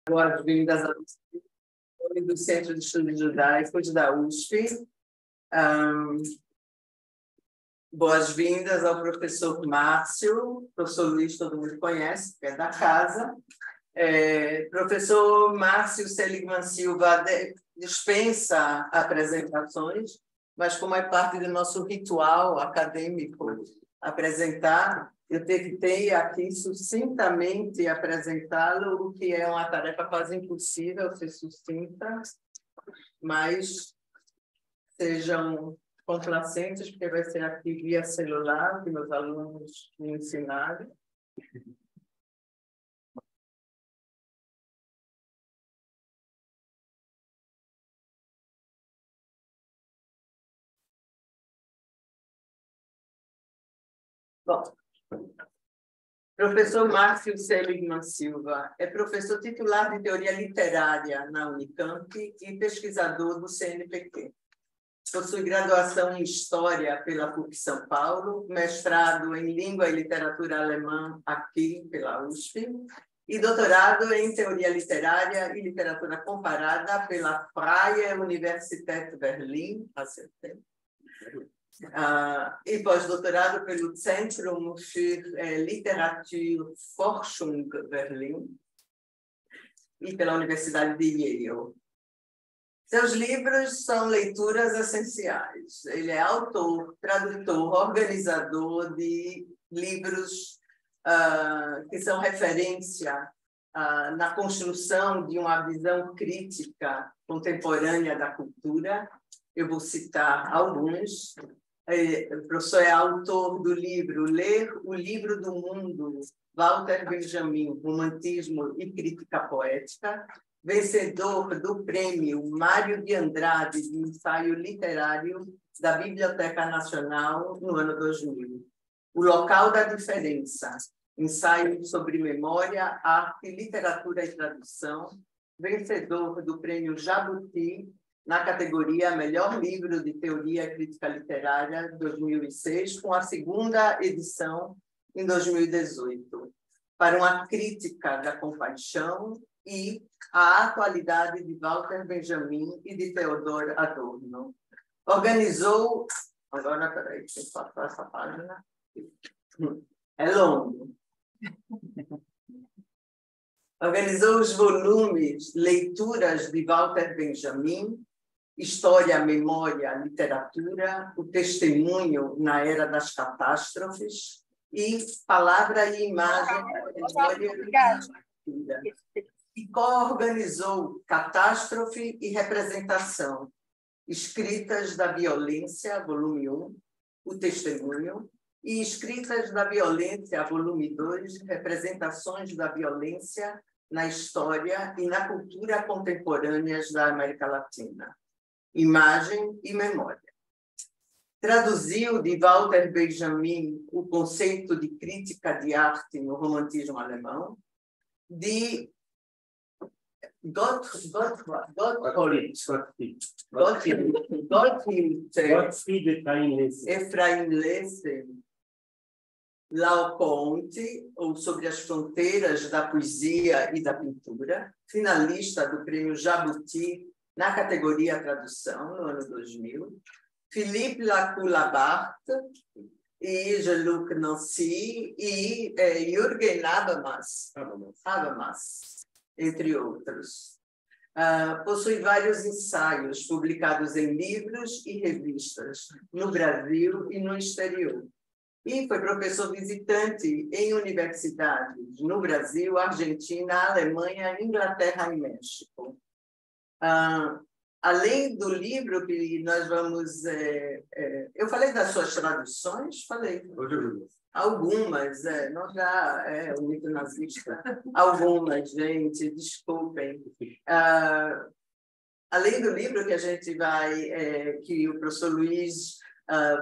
Boas-vindas ao do Centro de Estudos Judaicos da USP. Boas-vindas ao professor Márcio, professor Luiz, todo mundo conhece, que é da casa. Professor Márcio Seligman Silva dispensa apresentações, mas como é parte do nosso ritual acadêmico apresentar, eu tentei aqui sucintamente apresentá-lo, o que é uma tarefa quase impossível ser sucinta, mas sejam complacentes, porque vai ser aqui via celular, que meus alunos me ensinaram. Bom, professor Márcio Seligman Silva é professor titular de Teoria Literária na Unicamp e pesquisador do CNPq. Possui graduação em História pela PUC São Paulo, mestrado em Língua e Literatura Alemã aqui pela USP e doutorado em Teoria Literária e Literatura Comparada pela Freie Universität Berlin, acertei. E pós-doutorado pelo Zentrum für Literaturforschung Berlin e pela Universidade de Yale. Seus livros são leituras essenciais. Ele é autor, tradutor, organizador de livros que são referência na construção de uma visão crítica contemporânea da cultura. Eu vou citar alguns. O professor é autor do livro Ler o Livro do Mundo, Walter Benjamin, Romantismo e Crítica Poética, vencedor do prêmio Mário de Andrade de Ensaio Literário da Biblioteca Nacional no ano 2000. O Local da Diferença, ensaio sobre memória, arte, literatura e tradução, vencedor do prêmio Jabuti na categoria Melhor Livro de Teoria e Crítica Literária 2006, com a segunda edição em 2018, para uma crítica da compaixão e a atualidade de Walter Benjamin e de Theodor Adorno. Organizou... Agora, peraí, deixa eu passar essa página. É longo. Organizou os volumes Leituras de Walter Benjamin, História, Memória, Literatura, O Testemunho na Era das Catástrofes e Palavra e Imagem da Memória e Literatura. E co-organizou Catástrofe e Representação, Escritas da Violência, volume 1, O Testemunho, e Escritas da Violência, volume 2, Representações da Violência na História e na Cultura Contemporâneas da América Latina, Imagem e Memória. Traduziu de Walter Benjamin o conceito de crítica de arte no romantismo alemão, de Gottfried Ephraim Lessing, Laocoonte, ou Sobre as Fronteiras da Poesia e da Pintura, finalista do prêmio Jabuti na categoria Tradução, no ano 2000, Philippe Lacoue-Labart e Jean-Luc Nancy e Jürgen Habermas, entre outros. Possui vários ensaios publicados em livros e revistas no Brasil e no exterior. E foi professor visitante em universidades no Brasil, Argentina, Alemanha, Inglaterra e México. Além do livro que nós vamos... eu falei das suas traduções? Falei. Algumas, não já é o mito nazista. Algumas, gente, desculpem. Além do livro que a gente vai... que o professor Luiz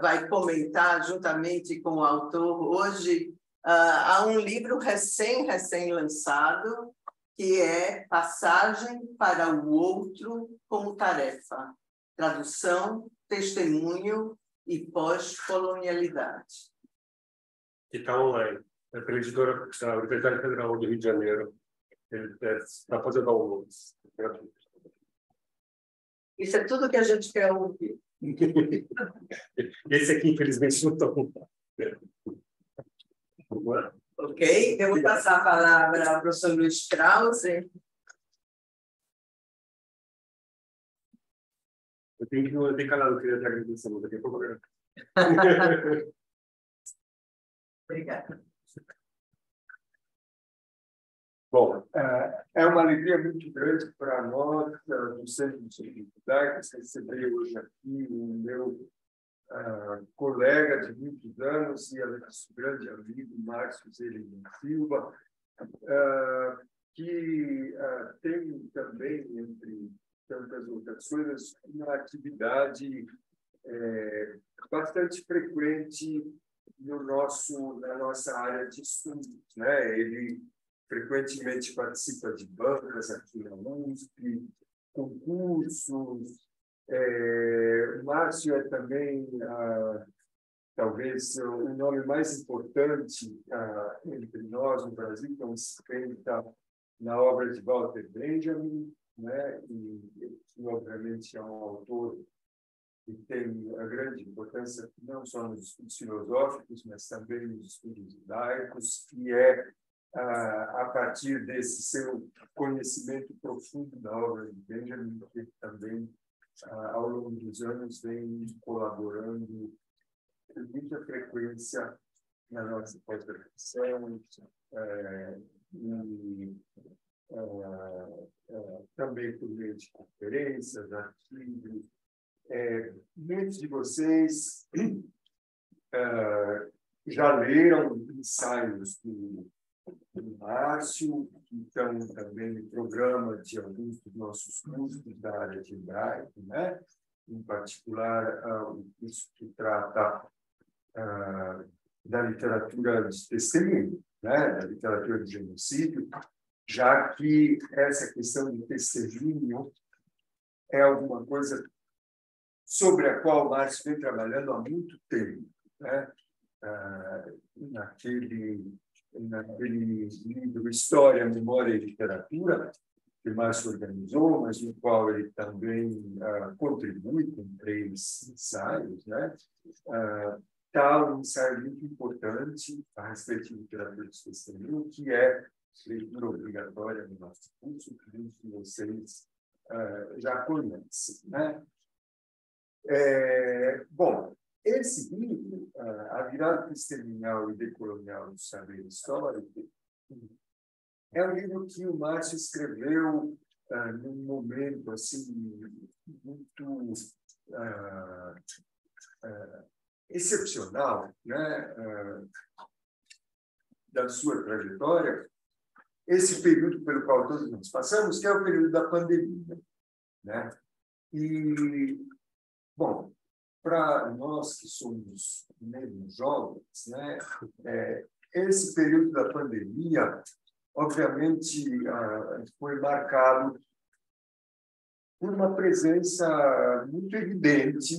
vai comentar juntamente com o autor hoje, há um livro recém-lançado, que é Passagem para o Outro como Tarefa, Tradução, Testemunho e Pós-Colonialidade. Que está online, é pela editora da Universidade Federal do Rio de Janeiro. Ele está fazendo downloads gratuitos. Isso é tudo que a gente quer ouvir. Esse aqui, infelizmente, não está. Ok? Eu vou passar a palavra ao professor Luiz Strauss. Eu tenho que no decalado, eu queria te agradecer muito aqui, por favor. Obrigada. Bom, é uma alegria muito grande para nós, do Centro de Ciências Judaicas, receber hoje aqui o meu colega de muitos anos e nosso grande amigo, Márcio Zelino Silva, que tem também, entre tantas outras coisas, uma atividade bastante frequente na nossa área de estudos, né? Ele frequentemente participa de bancas aqui na USP, concursos. O Márcio é também, talvez, o nome mais importante entre nós no Brasil, que é um 50 na obra de Walter Benjamin, né? E obviamente, é um autor que tem a grande importância não só nos estudos filosóficos, mas também nos estudos judaicos, e a partir desse seu conhecimento profundo da obra de Benjamin, que também, ao longo dos anos, vem colaborando com muita frequência na nossa pós-graduação, também por meio de conferências, artigos. Muitos de vocês já leram ensaios do Márcio, que estão também no programa de alguns dos nossos cursos da área de hebraico, né? Em particular, o curso que trata da literatura de testemunho, né? Da literatura de genocídio, já que essa questão de testemunho é alguma coisa sobre a qual o Márcio vem trabalhando há muito tempo, né? Naquele livro História, Memória e Literatura, que o Márcio organizou, mas no qual ele também contribui com 3 ensaios, né? Está um ensaio muito importante a respeito de literatura de testemunho, que é leitura obrigatória no nosso curso, que muitos de vocês já conhecem, né? Bom, esse livro, A Virada Testemunhal e Decolonial do Saber Histórico, é um livro que o Márcio escreveu num momento assim, muito excepcional, né? Da sua trajetória, esse período pelo qual todos nós passamos, que é o período da pandemia, né? E, bom, para nós que somos menos jovens, né, esse período da pandemia, obviamente, foi marcado por uma presença muito evidente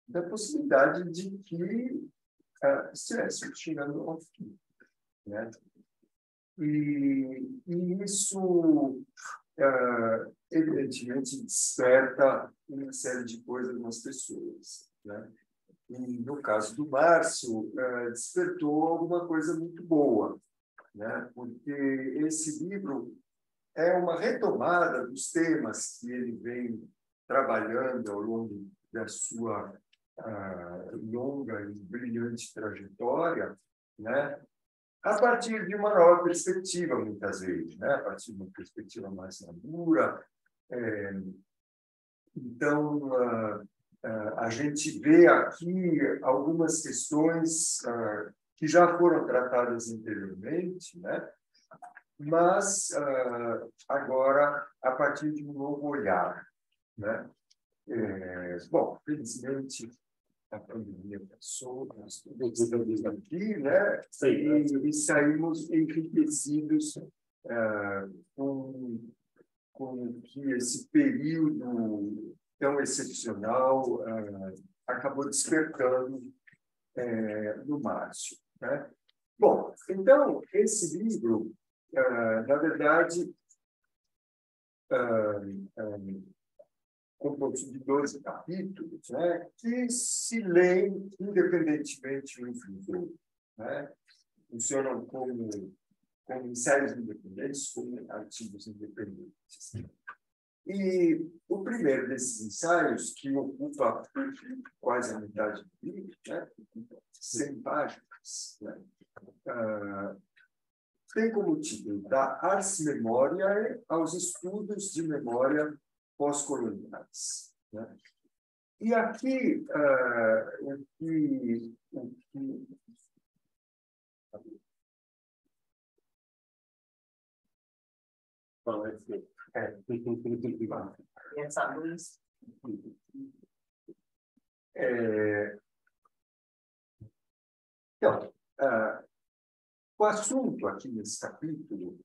da possibilidade de que estivesse chegando ao fim, né? E isso, evidentemente, desperta uma série de coisas nas pessoas, né? E, no caso do Márcio, despertou alguma coisa muito boa, né? Porque esse livro é uma retomada dos temas que ele vem trabalhando ao longo da sua longa e brilhante trajetória, né? A partir de uma nova perspectiva, muitas vezes, né? A partir de uma perspectiva mais madura. Então, a gente vê aqui algumas questões que já foram tratadas anteriormente, né? Mas agora a partir de um novo olhar, né? Bom, felizmente a pandemia passou, nós todos estamos aqui, né? E saímos enriquecidos com que esse período tão excepcional acabou despertando no Márcio, né? Bom, então, esse livro na verdade, composto de 12 capítulos, né, que se leem independentemente uns dos outros, né? Funcionam como ensaios independentes, como artigos independentes. E o primeiro desses ensaios, que ocupa quase a metade do livro, né, 100 páginas, né, tem como título da Ars Memoriae aos estudos de memória pós-coloniais, né? E aqui, Essa luz. Então, o assunto aqui nesse capítulo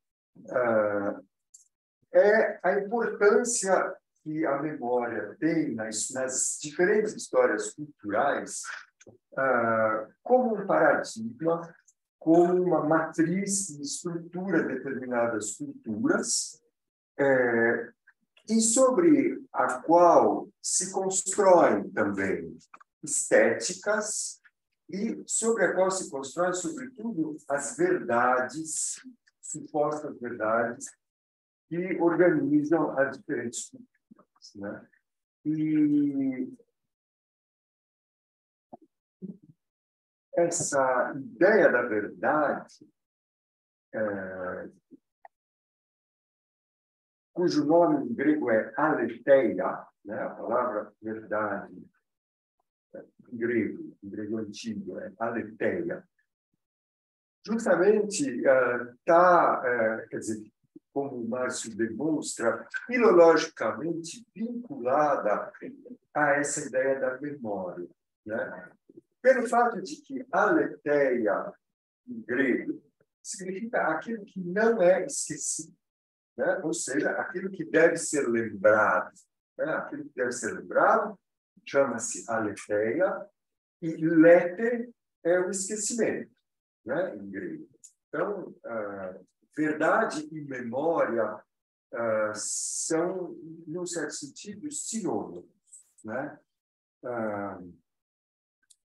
é a importância que a memória tem nas diferentes histórias culturais como um paradigma, como uma matriz que estrutura determinadas culturas e sobre a qual se constroem também estéticas e sobre a qual se constroem, sobretudo, as verdades, supostas verdades, que organizam as diferentes culturas, né? E essa ideia da verdade, cujo nome em grego é aletheia, né? A palavra verdade, em grego antigo, é aletheia, justamente quer dizer, como o Márcio demonstra, filologicamente vinculada a essa ideia da memória, né? Pelo fato de que aletheia, em grego, significa aquilo que não é esquecido, né? Ou seja, aquilo que deve ser lembrado. Né? Aquilo que deve ser lembrado chama-se aletheia, e lete é o esquecimento, né? Em grego. Então, verdade e memória são, num certo sentido, sinônimos, né?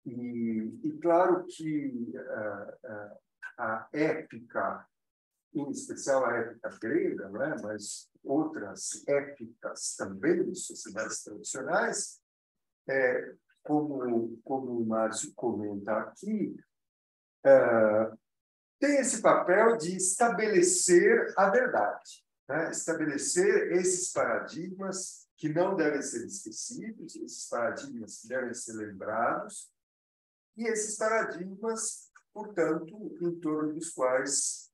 E claro que a épica, em especial a épica grega, não é? Mas outras épicas também de sociedades tradicionais, como o Márcio comenta aqui, tem esse papel de estabelecer a verdade, né? Estabelecer esses paradigmas que não devem ser esquecidos, esses paradigmas que devem ser lembrados, e esses paradigmas, portanto, em torno dos quais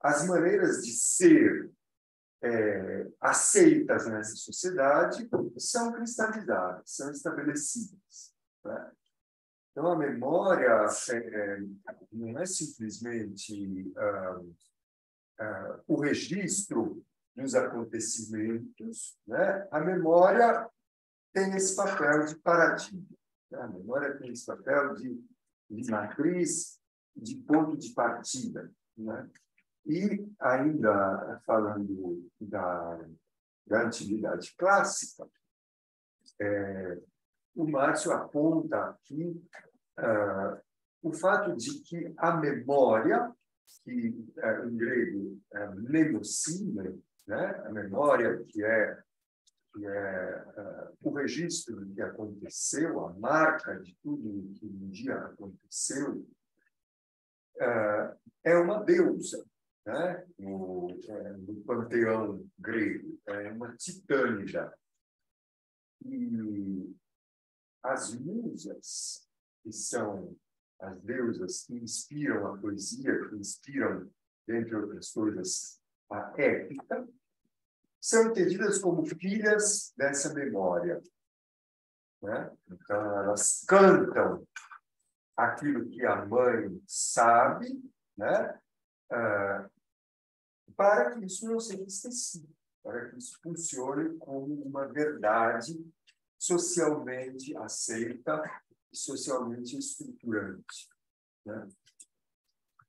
as maneiras de ser aceitas nessa sociedade são cristalizadas, são estabelecidas, né? Então, a memória não é simplesmente o registro dos acontecimentos, né? A memória tem esse papel de paradigma, né? A memória tem esse papel de matriz, de ponto de partida, né? E, ainda falando da antiguidade clássica, o Márcio aponta aqui o fato de que a memória, que em grego é mnemosine, né? A memória que é o registro do que aconteceu, a marca de tudo o que um dia aconteceu, é uma deusa, né? No panteão grego, é uma titânida. E as musas, que são as deusas que inspiram a poesia, que inspiram, dentre outras coisas, a épica, são entendidas como filhas dessa memória, né? Então, elas cantam aquilo que a mãe sabe, né? Para que isso não seja esquecido, para que isso funcione como uma verdade socialmente aceita e socialmente estruturante, né?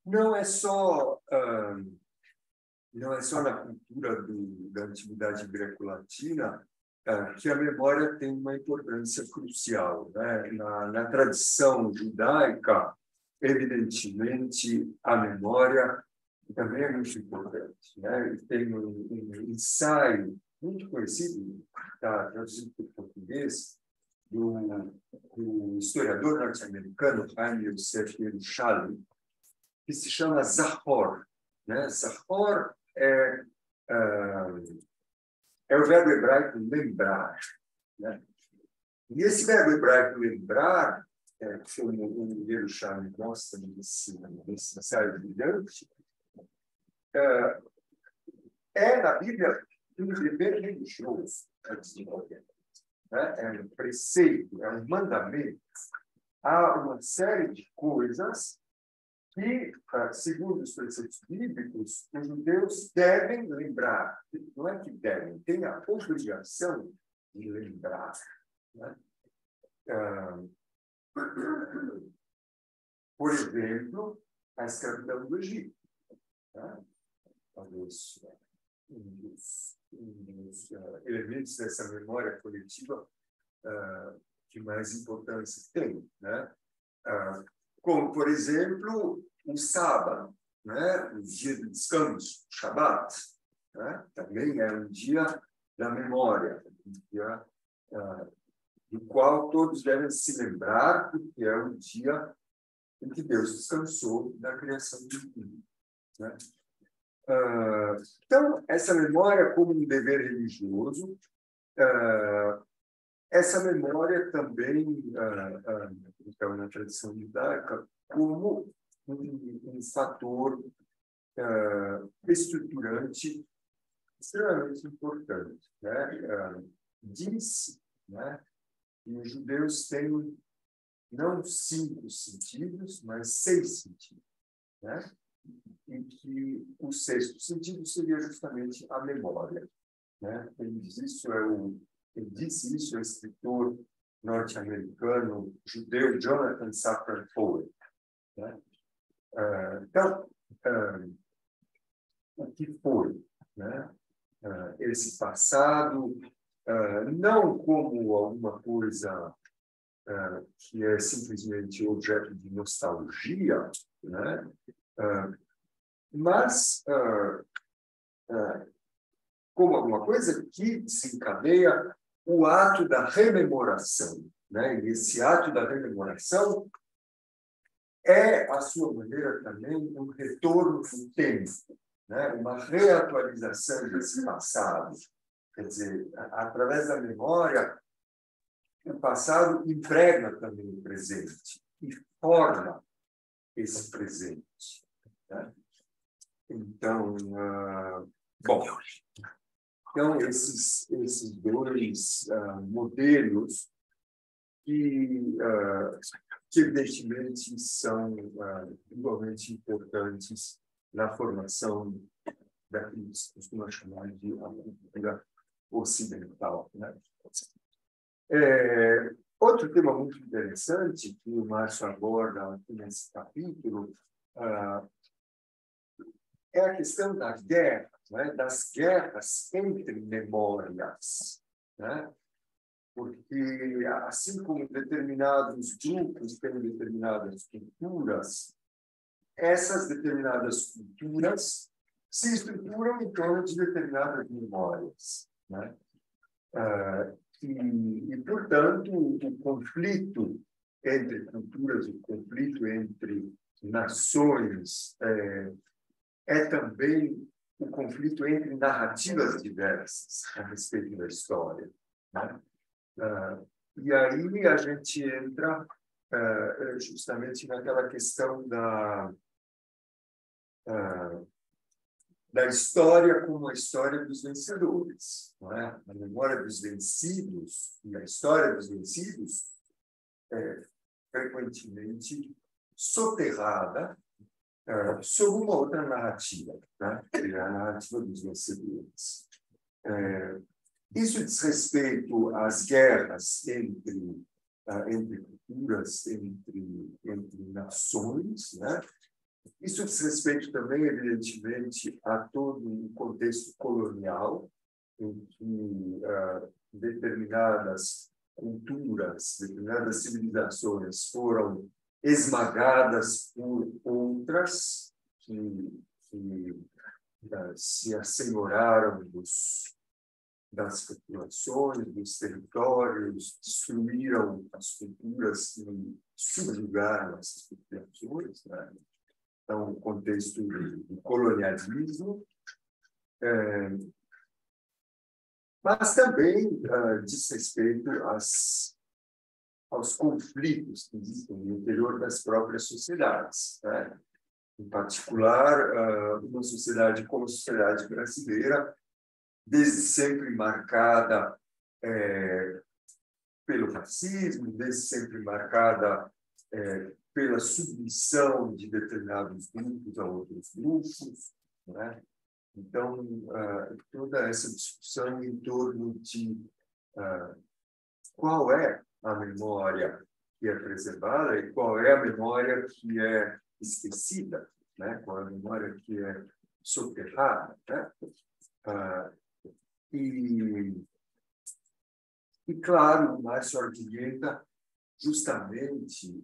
Não é só não é só na cultura da antiguidade greco-latina que a memória tem uma importância crucial, né? Na tradição judaica, evidentemente, a memória também é muito importante, né? E tem um ensaio muito conhecido, traduzido para o português, do historiador norte-americano Chaim Yosef Yerushalmi, que se chama Zahor, né? Zahor é o verbo hebraico lembrar, né? E esse verbo hebraico lembrar, como o Yerushalmi mostra nesse ensaio brilhante, na Bíblia um dever religioso, né? É um preceito, é um mandamento. Há uma série de coisas que, segundo os preceitos bíblicos, os judeus devem lembrar. Não é que devem, têm a obrigação de lembrar, né? Por exemplo, a escravidão do Egito, né? Talvez um dos elementos dessa memória coletiva que mais importância tem, né? Como, por exemplo, o sábado, né? O dia de descanso, o Shabat, né? Também é um dia da memória, um dia do qual todos devem se lembrar, porque é um dia em que Deus descansou da criação do mundo, né? Então, essa memória como um dever religioso, essa memória também, então, na tradição judaica, como um fator estruturante extremamente importante, né? Diz, né, que os judeus têm não 5 sentidos, mas 6 sentidos, né? E que o 6º sentido seria justamente a memória, né? Ele disse isso ao escritor norte-americano judeu Jonathan Safran Foer, né? Então, o que foi, né? Esse passado, não como alguma coisa que é simplesmente objeto de nostalgia, né? Mas como alguma coisa que desencadeia o ato da rememoração, né? E esse ato da rememoração é, à sua maneira, também um retorno no tempo, né? Uma reatualização desse passado. Quer dizer, através da memória, o passado impregna também o presente e forma esse presente, né? Então, então esses dois modelos que evidentemente são igualmente importantes na formação daquilo que se costuma chamar de cultura ocidental, né? Outro tema muito interessante que o Márcio aborda aqui nesse capítulo é a questão da guerra, né? Das guerras entre memórias, né? Porque, assim como determinados grupos têm determinadas culturas, essas determinadas culturas se estruturam em torno de determinadas memórias, né? E, portanto, o conflito entre culturas, o conflito entre nações, é também o conflito entre narrativas diversas a respeito da história, né? E aí a gente entra justamente naquela questão da história como a história dos vencedores, não é? A memória dos vencidos e a história dos vencidos é frequentemente soterrada sob uma outra narrativa, né? Que é a narrativa dos vencedores. Isso diz respeito às guerras entre culturas, entre nações, né? Isso diz respeito também, evidentemente, a todo o contexto colonial, em que determinadas culturas, determinadas civilizações foram esmagadas por outras que se assenhoraram das populações, dos territórios, destruíram as culturas e subjugaram essas populações, né? Então, o contexto do colonialismo, mas também diz respeito aos conflitos que existem no interior das próprias sociedades, né? Em particular, uma sociedade como a sociedade brasileira, desde sempre marcada pelo racismo, desde sempre marcada pela submissão de determinados grupos a outros grupos, né? Então, toda essa discussão em torno de qual é a memória que é preservada e qual é a memória que é esquecida, né? Qual é a memória que é soterrada, né? E claro, o Márcio Arguilhenta, justamente,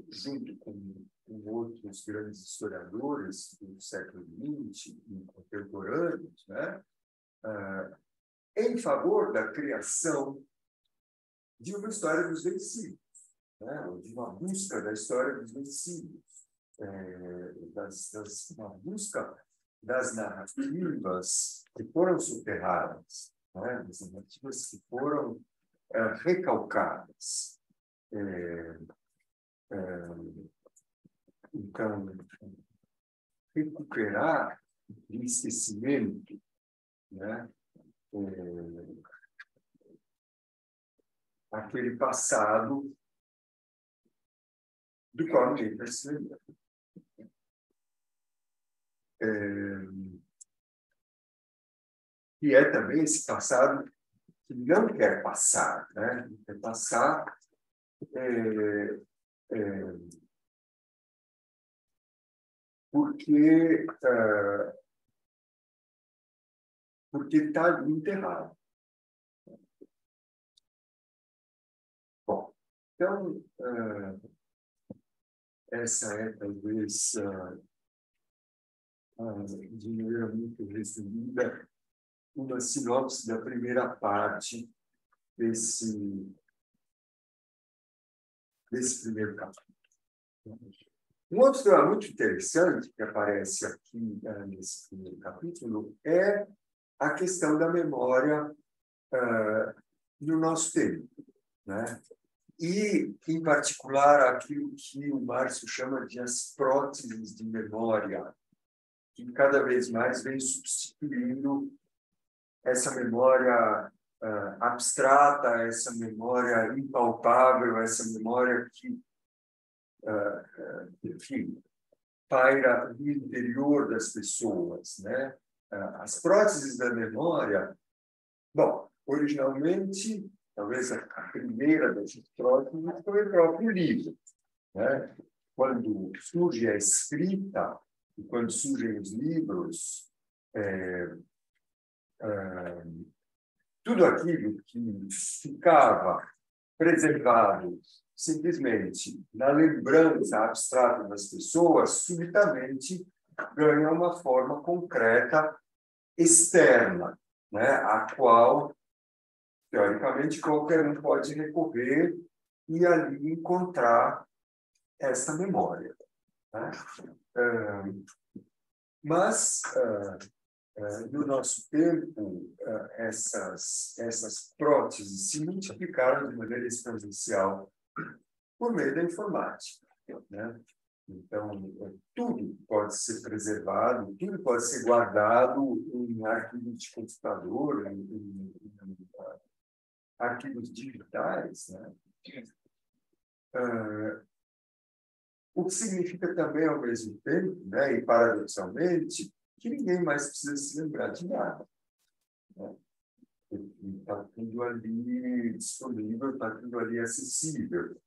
junto com outros grandes historiadores do século XX e contemporâneos, né, em favor da criação de uma história dos vencidos, né, de uma busca da história dos vencidos, uma busca das narrativas que foram soterradas, né, das narrativas que foram recalcadas. Então, recuperar o esquecimento, né, aquele passado do qual ninguém vai se lembrar. E é também esse passado que não quer passar, né? Não quer passar porque está enterrado. Bom, então, essa é talvez, de maneira muito resumida, uma sinopse da primeira parte desse primeiro capítulo. Um outro tema muito interessante que aparece aqui nesse primeiro capítulo é a questão da memória no nosso tempo, né? E, em particular, aquilo que o Márcio chama de as próteses de memória, que cada vez mais vem substituindo essa memória abstrata, essa memória impalpável, essa memória que, enfim, paira no interior das pessoas, né? As próteses da memória, bom, originalmente, talvez a primeira dessas próteses foi o próprio livro, né? Quando surge a escrita e quando surgem os livros, tudo aquilo que ficava preservado simplesmente na lembrança abstrata das pessoas, subitamente ganha uma forma concreta externa, né, a qual, teoricamente, qualquer um pode recorrer e ali encontrar essa memória, né? Mas, no nosso tempo, essas próteses se multiplicaram de maneira exponencial por meio da informática, né? Então, tudo pode ser preservado, tudo pode ser guardado em arquivos de computador, em arquivos digitais, né? O que significa também, ao mesmo tempo, né, e paradoxalmente, que ninguém mais precisa se lembrar de nada, né? Está tudo ali disponível, está tudo ali acessível.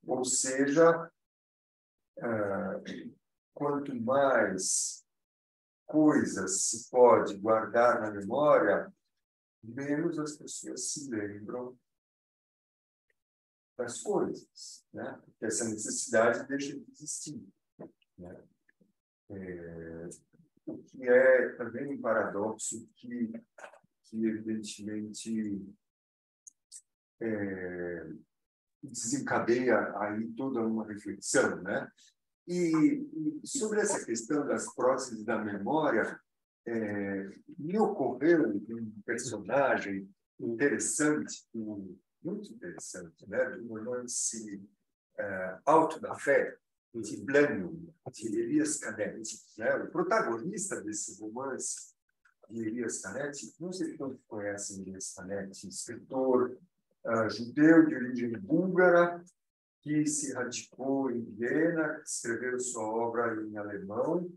Ou seja, quanto mais coisas se pode guardar na memória, menos as pessoas se lembram das coisas, né? Porque essa necessidade deixa de existir, né? O que é também um paradoxo que evidentemente desencadeia aí toda uma reflexão, né? E sobre essa questão das próteses da memória, me ocorreu um personagem interessante, muito interessante, né? Do romance Alto da Fé, de Blânio, de Elias Canetti, né? O protagonista desse romance, de Elias Canetti, não sei se todos conhecem Elias Canetti, escritor judeu de origem búlgara, que se radicou em Viena, escreveu sua obra em alemão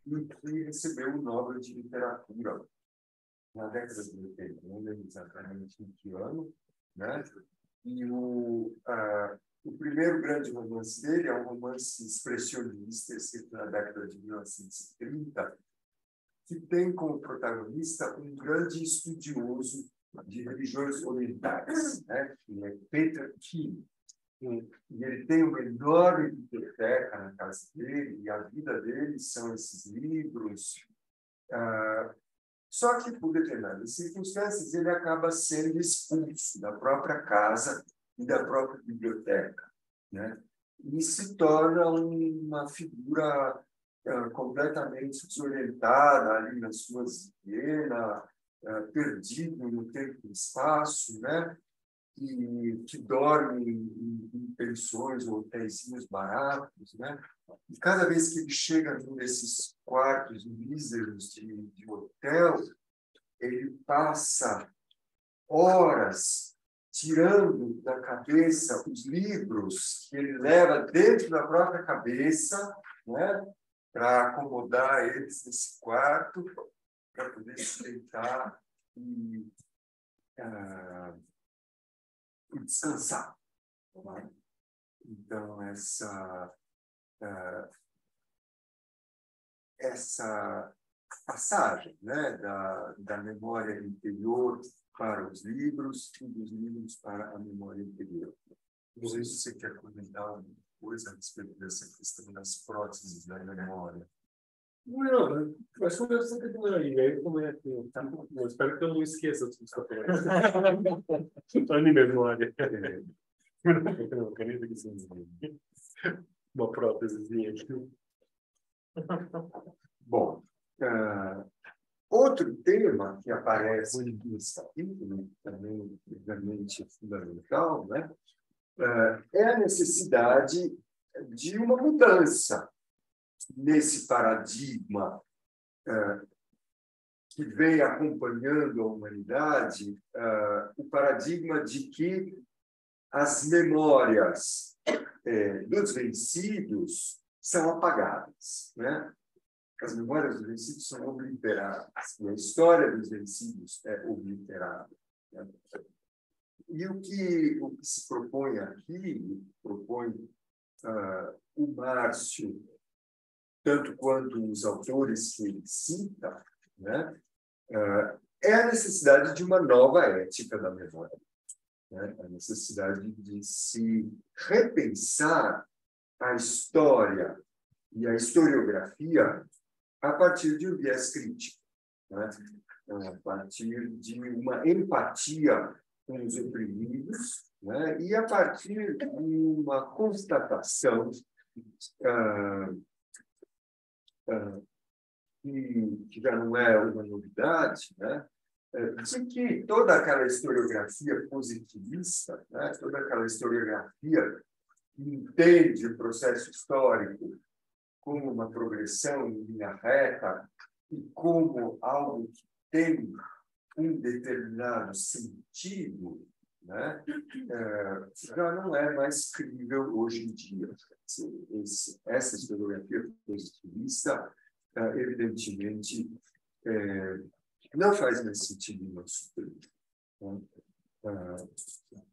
e que recebeu o Nobel de Literatura na década de 80, não lembro exatamente em que ano, né? E o primeiro grande romance dele é um romance expressionista, escrito na década de 1930, que tem como protagonista um grande estudioso de religiões orientais, né? Que é Peter Kim. E ele tem uma enorme biblioteca na casa dele, e a vida dele são esses livros. Só que, por determinadas circunstâncias, ele acaba sendo expulso da própria casa e da própria biblioteca, né? E se torna uma figura completamente desorientada ali nas ruas de Viena, perdido no tempo e no espaço, né? E que dorme em pensões ou hotéisinhos baratos, né? E cada vez que ele chega num desses quartos míseros de hotel, ele passa horas tirando da cabeça os livros que ele leva dentro da própria cabeça, né? Para acomodar eles nesse quarto, para poder se deitar e descansar. Né? Então, essa passagem, né, da memória interior para os livros e dos livros para a memória interior. Não sei se você quer comentar alguma coisa a respeito dessa questão das próteses da memória. Não, mas foi essa questão aí, aí como é que eu espero que eu não esqueça do que você está falando. Estou em memória. Não, queria que você uma prótesezinha aqui. Bom, outro tema que aparece nesse capítulo, também obviamente fundamental, né, é a necessidade de uma mudança nesse paradigma que vem acompanhando a humanidade, o paradigma de que as memórias dos vencidos são apagadas, né? As memórias dos vencidos são obliteradas, e a história dos vencidos é obliterada, né? E o que se propõe aqui, propõe o Márcio, tanto quanto os autores que ele cita, né, é a necessidade de uma nova ética da memória, né? A necessidade de se repensar a história e a historiografia a partir de um viés crítico, né? A partir de uma empatia com os oprimidos, né? E a partir de uma constatação que já não é uma novidade, né? De que toda aquela historiografia positivista, né? Toda aquela historiografia que entende o processo histórico como uma progressão em linha reta e como algo que tem um determinado sentido, né? Já não é mais crível hoje em dia. Essa historiografia positivista, evidentemente, não faz mais sentido no nosso tempo.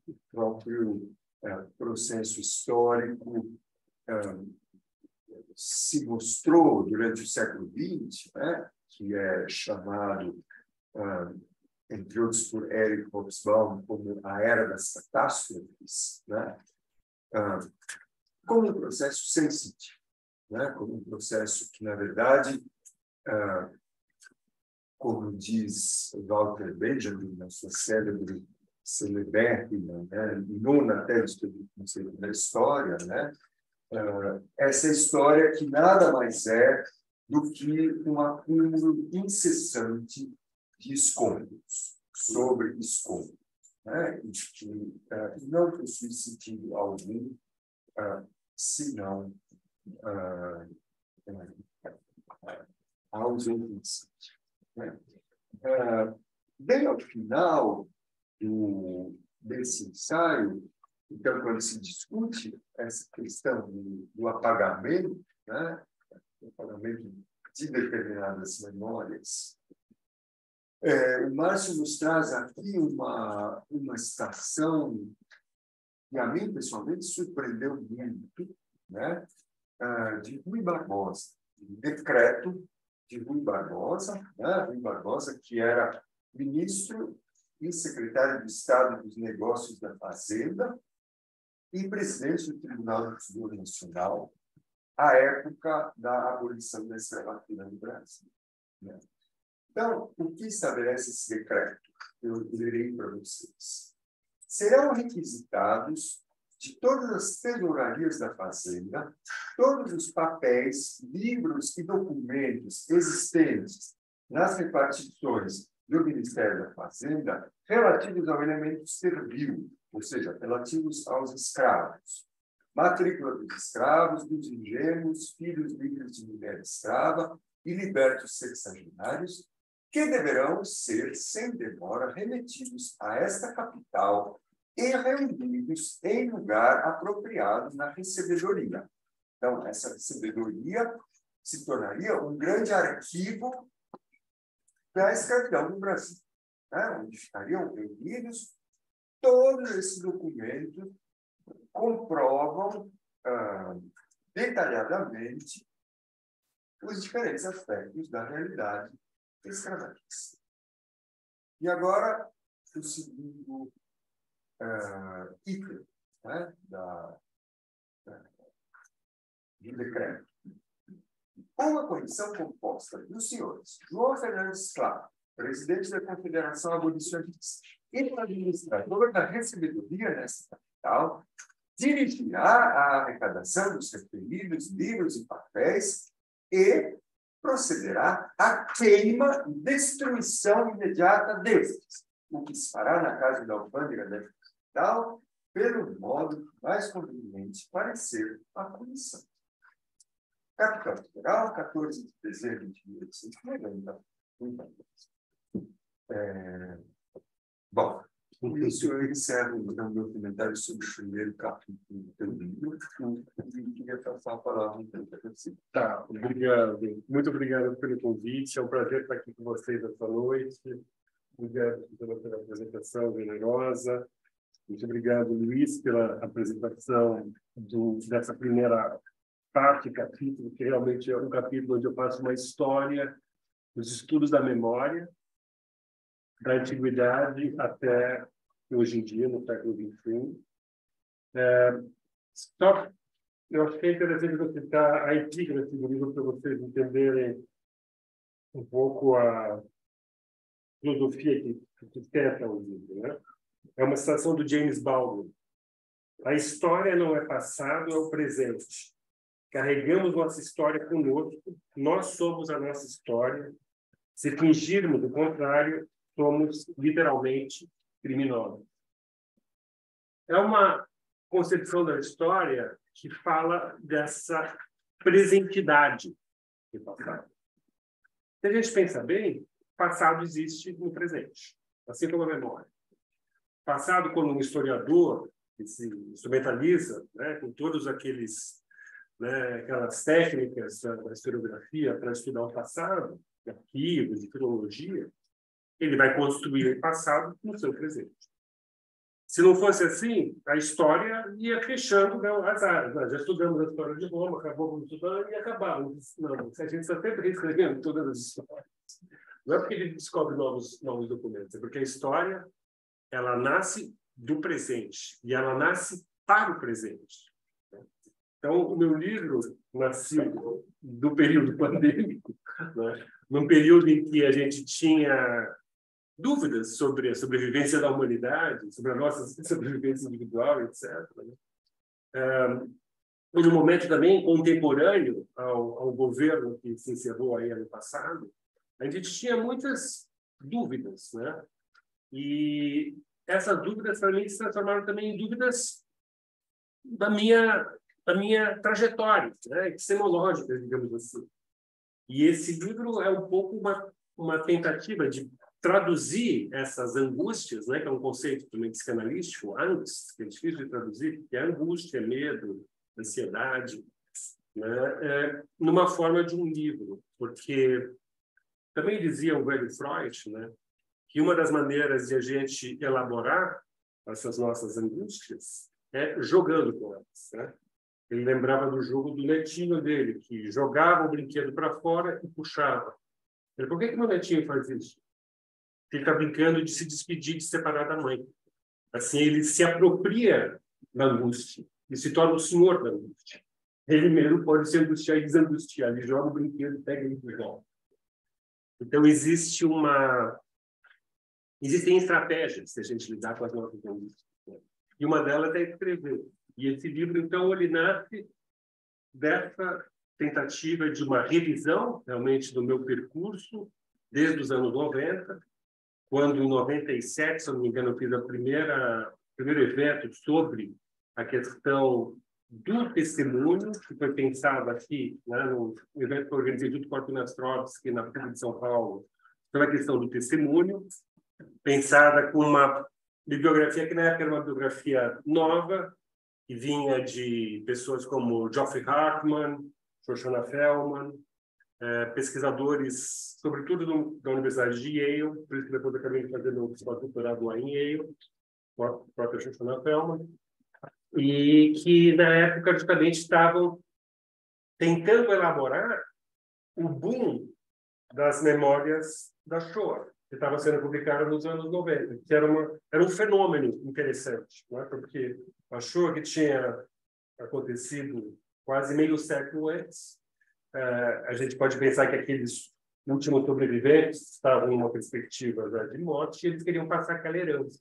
O próprio processo histórico se mostrou durante o século XX, né, que é chamado, entre outros por Eric Hobsbawm, como a Era das Catástrofes, né, como um processo sensitivo, né, como um processo que, na verdade, como diz Walter Benjamin na sua célebre Celeberrima, né, nona tese do Conselho da História, né, essa história que nada mais é do que um acúmulo incessante de escombros, sobre escombros, né, e que não possui sentido algum, senão a ausência. Né? Bem ao final desse ensaio, então, quando se discute essa questão do apagamento, né, o apagamento de determinadas memórias, o Márcio nos traz aqui uma citação que a mim, pessoalmente, surpreendeu muito, né, de Rui Barbosa, um decreto de Rui Barbosa, né, Rui Barbosa, que era ministro e secretário de Estado dos Negócios da Fazenda e presidente do Tribunal do Tesouro Nacional, à época da abolição da escravatura no Brasil. Né? Então, o que estabelece esse decreto? Eu lerei para vocês. Serão requisitados de todas as tesourarias da Fazenda todos os papéis, livros e documentos existentes nas repartições do Ministério da Fazenda relativos ao elemento servil, ou seja, relativos aos escravos. Matrícula dos escravos, dos engenhos, filhos livres de mulher escrava e libertos sexagenários, que deverão ser, sem demora, remetidos a esta capital e reunidos em lugar apropriado na recebedoria. Então, essa recebedoria se tornaria um grande arquivo da escravidão no Brasil, né? Onde ficariam reunidos todos esses documentos, comprovam detalhadamente os diferentes aspectos da realidade escravagista. E agora, o segundo item, né, do decreto. Uma comissão composta dos senhores João Fernandes Claro, presidente da Confederação Abolicionista, e do administrador da recebedoria nessa capital, dirigirá a arrecadação dos referidos livros e papéis e procederá à queima e destruição imediata destes, o que se fará na casa da alfândega da capital, pelo modo mais conveniente parecer a comissão. Capital Federal, 14 de dezembro de 1890. Bom, com isso eu encerro o meu comentário sobre o primeiro capítulo do livro e queria passar a palavra para você. Tá, obrigado. Muito obrigado pelo convite. É um prazer estar aqui com vocês essa noite. Obrigado pela apresentação generosa. Muito obrigado, Luiz, pela apresentação dessa primeira parte, capítulo, que realmente é um capítulo onde eu faço uma história dos estudos da memória, da antiguidade até hoje em dia, no século XXI. Só eu acho que é interessante você citar a epígrafe do livro para vocês entenderem um pouco a filosofia que sustenta o livro, né? É uma citação do James Baldwin. A história não é passado, é o presente. Carregamos nossa história conosco, nós somos a nossa história. Se fingirmos o contrário, somos literalmente criminosos. É uma concepção da história que fala dessa presentidade do passado. Se a gente pensa bem, o passado existe no presente, assim como a memória. Passado, quando um historiador que se instrumentaliza, né, com todos aquelas técnicas da historiografia para estudar o passado, de arquivos, de filologia, ele vai construir o passado no seu presente. Se não fosse assim, a história ia fechando, né, as áreas. Nós já estudamos a história de Roma, acabamos estudando e acabamos. Não, a gente está sempre reescrevendo todas as histórias. Não é porque ele descobre novos documentos, é porque a história ela nasce do presente e ela nasce para o presente. Então, o meu livro nasceu do período pandêmico, né? Num período em que a gente tinha dúvidas sobre a sobrevivência da humanidade, sobre a nossa sobrevivência individual, etc. E no momento também contemporâneo ao governo que se encerrou aí ano passado, a gente tinha muitas dúvidas, né? E essas dúvidas, para mim, se transformaram também em dúvidas da minha trajetória, né? Epistemológica, digamos assim. E esse livro é um pouco uma tentativa de traduzir essas angústias, né, que é um conceito também psicanalístico, angst, que é difícil de traduzir, que é angústia, medo, ansiedade, né, numa forma de um livro, porque também dizia o velho Freud, né, que uma das maneiras de a gente elaborar essas nossas angústias é jogando com elas, né? Ele lembrava do jogo do netinho dele, que jogava o brinquedo para fora e puxava. Ele, por que meu netinho faz isso? Ele está brincando de se despedir, de separar da mãe. Assim, ele se apropria da angústia e se torna o senhor da angústia. Ele mesmo pode se angustiar e desangustiar. Ele joga o brinquedo, pega ele e volta. Então, existem estratégias de a gente lidar com as nossas angústias. E uma delas é escrever. E esse livro, então, ele nasce dessa tentativa de uma revisão, realmente, do meu percurso, desde os anos 90, quando, em 97, se eu não me engano, eu fiz o primeiro evento sobre a questão do testemunho, que foi pensado aqui, né, no evento que eu organizei junto com o Arthur Nastrovski, na PUC de São Paulo, sobre a questão do testemunho, pensada com uma bibliografia que, na época, era uma bibliografia nova, que vinha de pessoas como Geoffrey Hartman, Shoshana Fellman, pesquisadores, sobretudo da Universidade de Yale, por isso que depois eu acabei de fazer meu doutorado lá em Yale, com a própria Shoshana Fellman, e que, na época, justamente estavam tentando elaborar o boom das memórias da Shoah, que estava sendo publicada nos anos 90, que era um fenômeno interessante, né? Porque a Shoah, que tinha acontecido quase meio século antes, a gente pode pensar que aqueles últimos sobreviventes estavam em uma perspectiva já de morte e eles queriam passar aquela herança.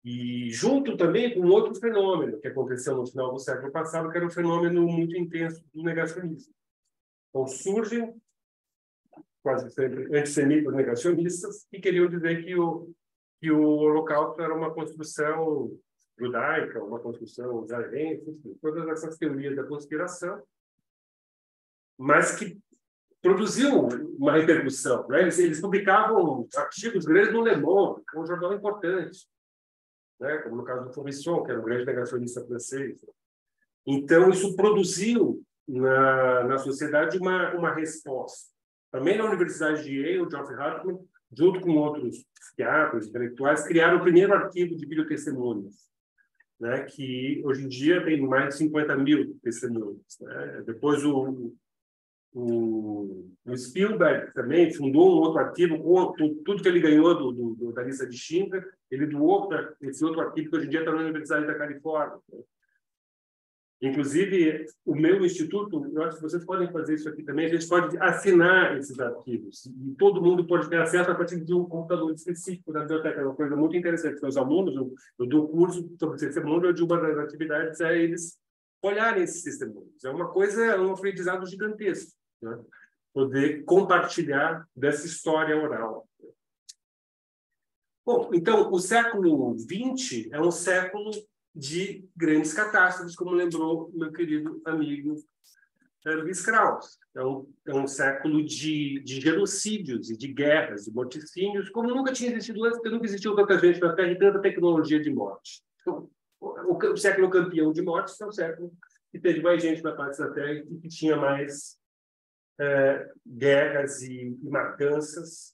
E junto também com outro fenômeno que aconteceu no final do século passado, que era um fenômeno muito intenso do negacionismo. Então, surgem quase sempre antissemitas negacionistas que queriam dizer que o Holocausto era uma construção judaica, uma construção israelense, todas essas teorias da conspiração, mas que produziu uma repercussão, né? Eles publicavam artigos grandes no Le Monde, que é um jornal importante, né? Como no caso do Faurisson, que era um grande negacionista francês. Então, isso produziu na sociedade uma resposta. Também na Universidade de Yale, Geoffrey Hartman, junto com outros psiquiatras, intelectuais, criaram o primeiro arquivo de videotestemunhos, né, que hoje em dia tem mais de 50 mil testemunhos, né? Depois o Spielberg também fundou um outro arquivo, com tudo que ele ganhou da lista de Schindler, ele doou para esse outro arquivo que hoje em dia está na Universidade da Califórnia. Inclusive, o meu instituto, eu acho que vocês podem fazer isso aqui também, a gente pode assinar esses arquivos. E todo mundo pode ter acesso a partir de um computador específico da biblioteca. É uma coisa muito interessante. Meus alunos, eu dou curso sobre testemunho, de uma das atividades é eles olharem esses testemunhos. É um aprendizado gigantesco, né? Poder compartilhar dessa história oral. Bom, então, o século XX é um século de grandes catástrofes, como lembrou meu querido amigo Luiz Krauss. É um século de genocídios e de guerras, de morticínios, como nunca tinha existido antes, porque nunca existiu tanta gente na Terra e tanta tecnologia de morte. Então, o século campeão de mortes é um século que teve mais gente na face da Terra e que tinha mais guerras e matanças.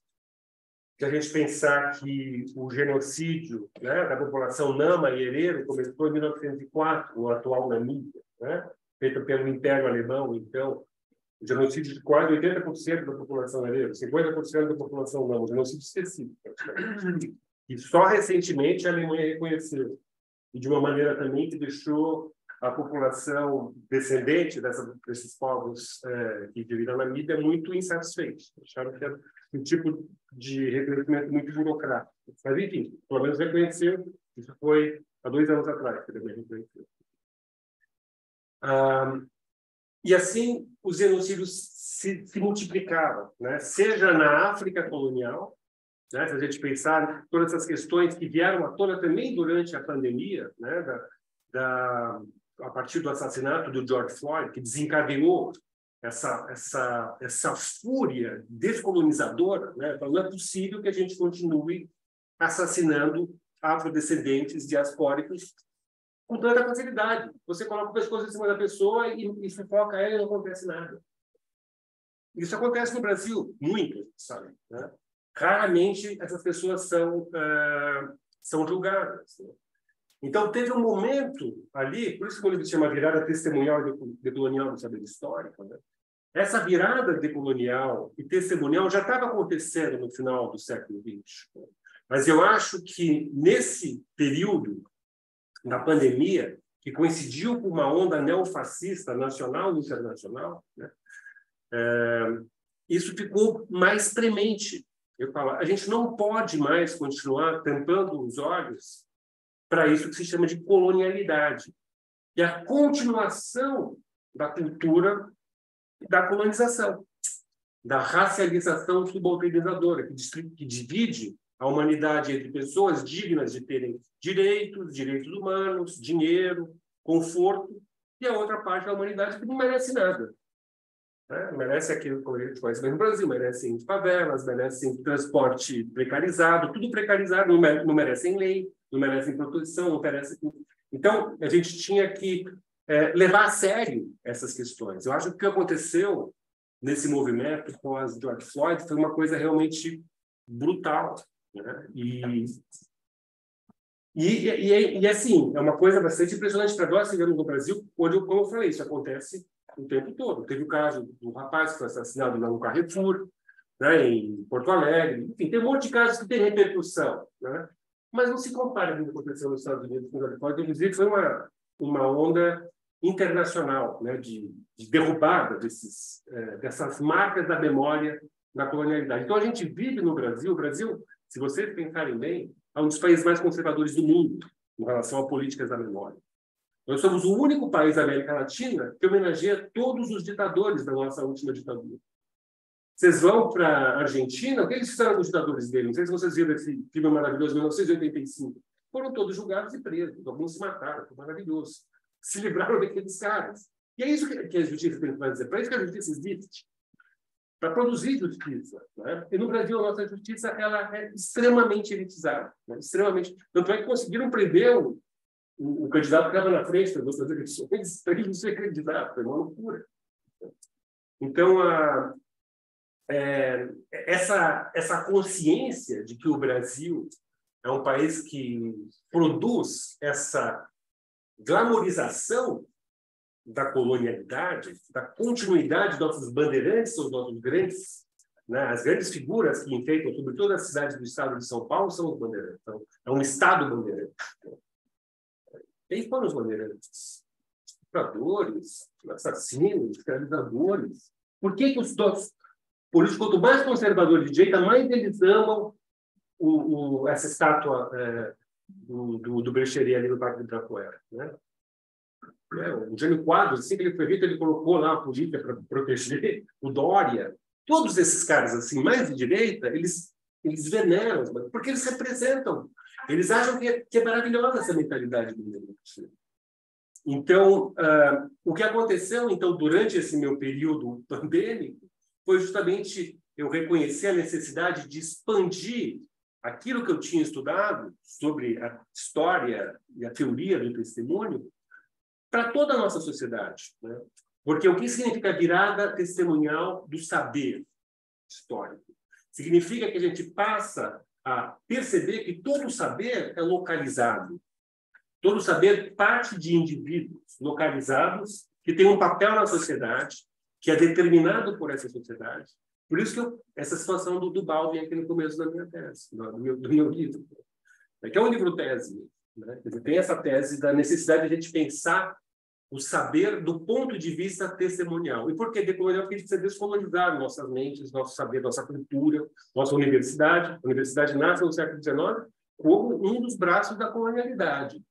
se a gente pensar que o genocídio, né, da população Nama e Herero começou em 1904, no atual Namíbia, né, feito pelo Império Alemão. Então, o genocídio de quase 80% da população Herero, 50% da população Nama, genocídio específico, praticamente. E só recentemente a Alemanha reconheceu, e de uma maneira também que deixou a população descendente desses povos que viviam na Namíbia muito insatisfeita. Acharam que era um tipo de reconhecimento muito burocrático. Mas, enfim, pelo menos reconheceu. Isso foi há 2 anos atrás que ele reconheceu. E assim, os genocídios se multiplicaram, né? Seja na África colonial, né? Se a gente pensar em todas essas questões que vieram à tona também durante a pandemia, né? A partir do assassinato do George Floyd, que desencadeou essa fúria descolonizadora, né? Então, não é possível que a gente continue assassinando afrodescendentes diaspóricos com tanta facilidade. Você coloca as coisas em cima da pessoa e sufoca ela e não acontece nada. Isso acontece no Brasil muito, sabe? Né? Raramente essas pessoas são julgadas. Né? Então, teve um momento ali, por isso que o livro se chama Virada Testemunhal e Decolonial do Saber Histórico, né? Essa virada decolonial e testemunial já estava acontecendo no final do século XX. Né? Mas eu acho que, nesse período da pandemia, que coincidiu com uma onda neofascista nacional e internacional, né? Isso ficou mais premente. Eu falo, a gente não pode mais continuar tampando os olhos para isso que se chama de colonialidade, e a continuação da cultura da colonização, da racialização subalternizadora, que divide a humanidade entre pessoas dignas de terem direitos humanos, dinheiro, conforto, e a outra parte da humanidade que não merece nada. Né? Merece aquilo que a gente conhece bem no Brasil, merecem favelas, merecem transporte precarizado, tudo precarizado, não merecem lei, não merecem proteção, não merecem... Então, a gente tinha que levar a sério essas questões. Eu acho que o que aconteceu nesse movimento pós George Floyd foi uma coisa realmente brutal. Né? E assim, é uma coisa bastante impressionante para nós que vivemos no Brasil, onde, como eu falei, isso acontece o tempo todo. Teve o caso do rapaz que foi assassinado lá no Carrefour, né, em Porto Alegre. Enfim, tem um monte de casos que tem repercussão. Né? Mas não se compara com o que aconteceu nos Estados Unidos com o George Floyd. Eu diria que foi uma onda internacional, né, de derrubada dessas marcas da memória na colonialidade. Então, a gente vive no Brasil. O Brasil, se vocês pensarem bem, é um dos países mais conservadores do mundo em relação a políticas da memória. Nós somos o único país da América Latina que homenageia todos os ditadores da nossa última ditadura. Vocês vão para a Argentina, o que eles fizeram com os ditadores dele? Não sei se vocês viram esse filme maravilhoso, 1985. Foram todos julgados e presos. Alguns se mataram, foi maravilhoso. Se livraram daqueles caras. E é isso que a justiça tem que fazer. Para isso que a justiça existe. Para produzir justiça. Né? E no Brasil, a nossa justiça ela é extremamente elitizada. Né? Extremamente. Tanto é que conseguiram prender o candidato que estava na frente das eleições para ele não ser candidato. Foi uma loucura. Então, essa consciência de que o Brasil é um país que produz essa glamorização da colonialidade, da continuidade dos nossos bandeirantes, os nossos grandes, né, as grandes figuras que enfeitam sobretudo as cidades do estado de São Paulo são os bandeirantes. Então, é um estado bandeirante. Quem foram os bandeirantes? Estupradores, assassinos, escravizadores. Por que os políticos, quanto mais conservadores de direita, mais eles amam essa estátua do Brecheret ali no Parque do Ibirapuera, né? O Jânio Quadros, assim que ele foi feito, ele colocou lá a polícia para proteger o Dória. Todos esses caras assim, mais de direita, eles veneram, porque eles representam. Eles acham que é maravilhosa essa mentalidade do mundo. Então, o que aconteceu então durante esse meu período pandêmico foi justamente eu reconhecer a necessidade de expandir aquilo que eu tinha estudado sobre a história e a teoria do testemunho para toda a nossa sociedade. Né? Porque o que significa virada testemunhal do saber histórico? Significa que a gente passa a perceber que todo saber é localizado. Todo saber parte de indivíduos localizados que têm um papel na sociedade, que é determinado por essa sociedade. Por isso que essa situação do Baldwin aqui no começo da minha tese, do meu livro, que é um livro tese, né? Tem essa tese da necessidade de a gente pensar o saber do ponto de vista testemunial. E por que decolonial? Porque a gente precisa descolonizar nossas mentes, nosso saber, nossa cultura, nossa universidade. A universidade nasce no século XIX como um dos braços da colonialidade,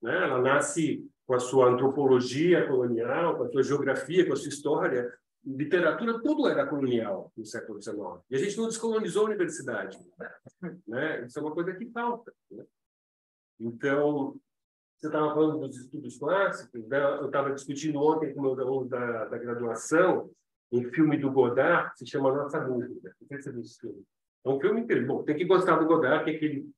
né? Ela nasce com a sua antropologia colonial, com a sua geografia, com a sua história. Literatura, tudo era colonial no século XIX. E a gente não descolonizou a universidade, né? Isso é uma coisa que falta, né? Então, você estava falando dos estudos clássicos, né? Eu estava discutindo ontem com meus alunos da graduação um filme do Godard, que se chama Nossa Música. Não sei se você viu esse filme. É um filme incrível. Bom, tem que gostar do Godard, que é aquele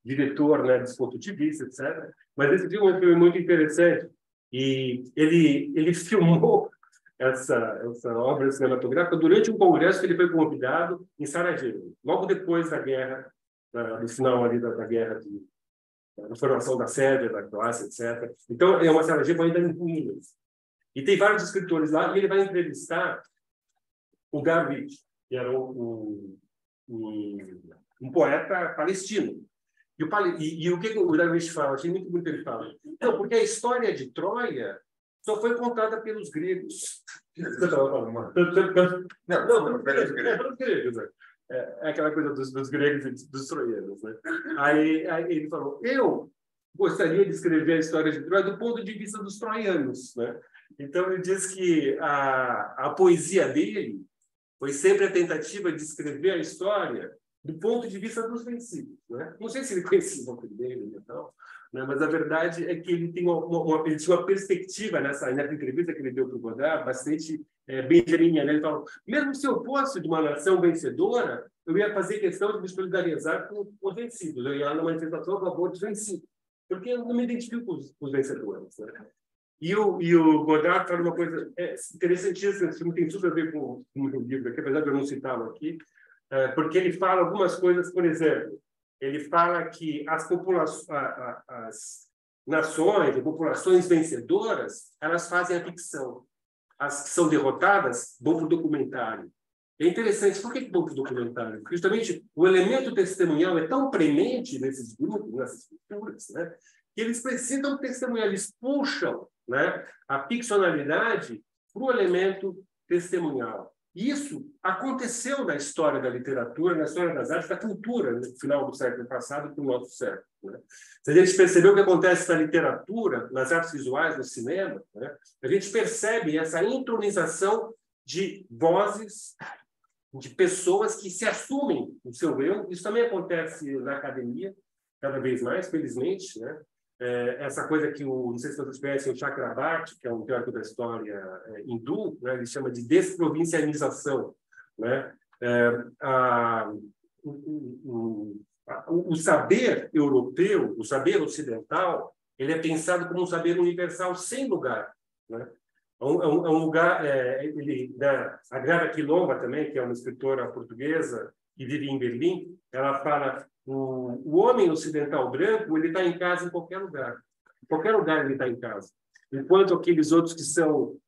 diretor, né, desse ponto de vista, etc. Mas esse filme é um filme muito interessante. E ele filmou essa obra cinematográfica durante um congresso que ele foi convidado em Sarajevo, logo depois da guerra, do final ali da guerra da formação da Sérvia, da Croácia, etc. Então, é uma Sarajevo ainda em ruínas. E tem vários escritores lá, e ele vai entrevistar o Garvich, que era um poeta palestino. E o que o Garvich fala? Achei muito bonito ele fala. Não, porque a história de Troia só foi contada pelos gregos. Não, pelos gregos. É aquela coisa dos gregos e dos troianos, né? Aí ele falou, eu gostaria de escrever a história de Troia do ponto de vista dos troianos, né? Então, ele diz que a poesia dele foi sempre a tentativa de escrever a história do ponto de vista dos vencidos, né? Não sei se ele conhecia o nome dele e tal, né? Mas a verdade é que ele tinha uma perspectiva nessa entrevista que ele deu para o Godard, bastante benjaminiana, né? Ele falou, mesmo se eu fosse de uma nação vencedora, eu ia fazer questão de me solidarizar com os vencidos. Eu ia lá numa manifestação a favor dos vencidos, porque eu não me identifico com os vencedores, né? E o Godard fala uma coisa interessantíssima, que tem tudo a ver com o meu livro aqui, apesar de eu não citá-lo aqui, porque ele fala algumas coisas, por exemplo, ele fala que as nações, as populações vencedoras, elas fazem a ficção. As que são derrotadas vão para o documentário. É interessante, por que vão para o documentário? Porque justamente o elemento testemunhal é tão premente nesses grupos, nessas culturas, né, que eles precisam testemunhar, eles puxam, né, a ficcionalidade para o elemento testemunhal. Isso aconteceu na história da literatura, na história das artes, da cultura, no final do século passado para o nosso século, né? Se a gente percebeu o que acontece na literatura, nas artes visuais, no cinema, né, a gente percebe essa intronização de vozes, de pessoas que se assumem o seu eu. Isso também acontece na academia, cada vez mais, felizmente, né? Essa coisa que não sei se vocês conhecem, o Chakrabarti, que é um teórico da história hindu, né? Ele chama de desprovincialização, né? O saber europeu, o saber ocidental, ele é pensado como um saber universal sem lugar, né? É um lugar, a Grada Quilomba também, que é uma escritora portuguesa que vive em Berlim, ela fala o homem ocidental branco, ele está em casa em qualquer lugar. Em qualquer lugar ele está em casa. Enquanto aqueles outros que são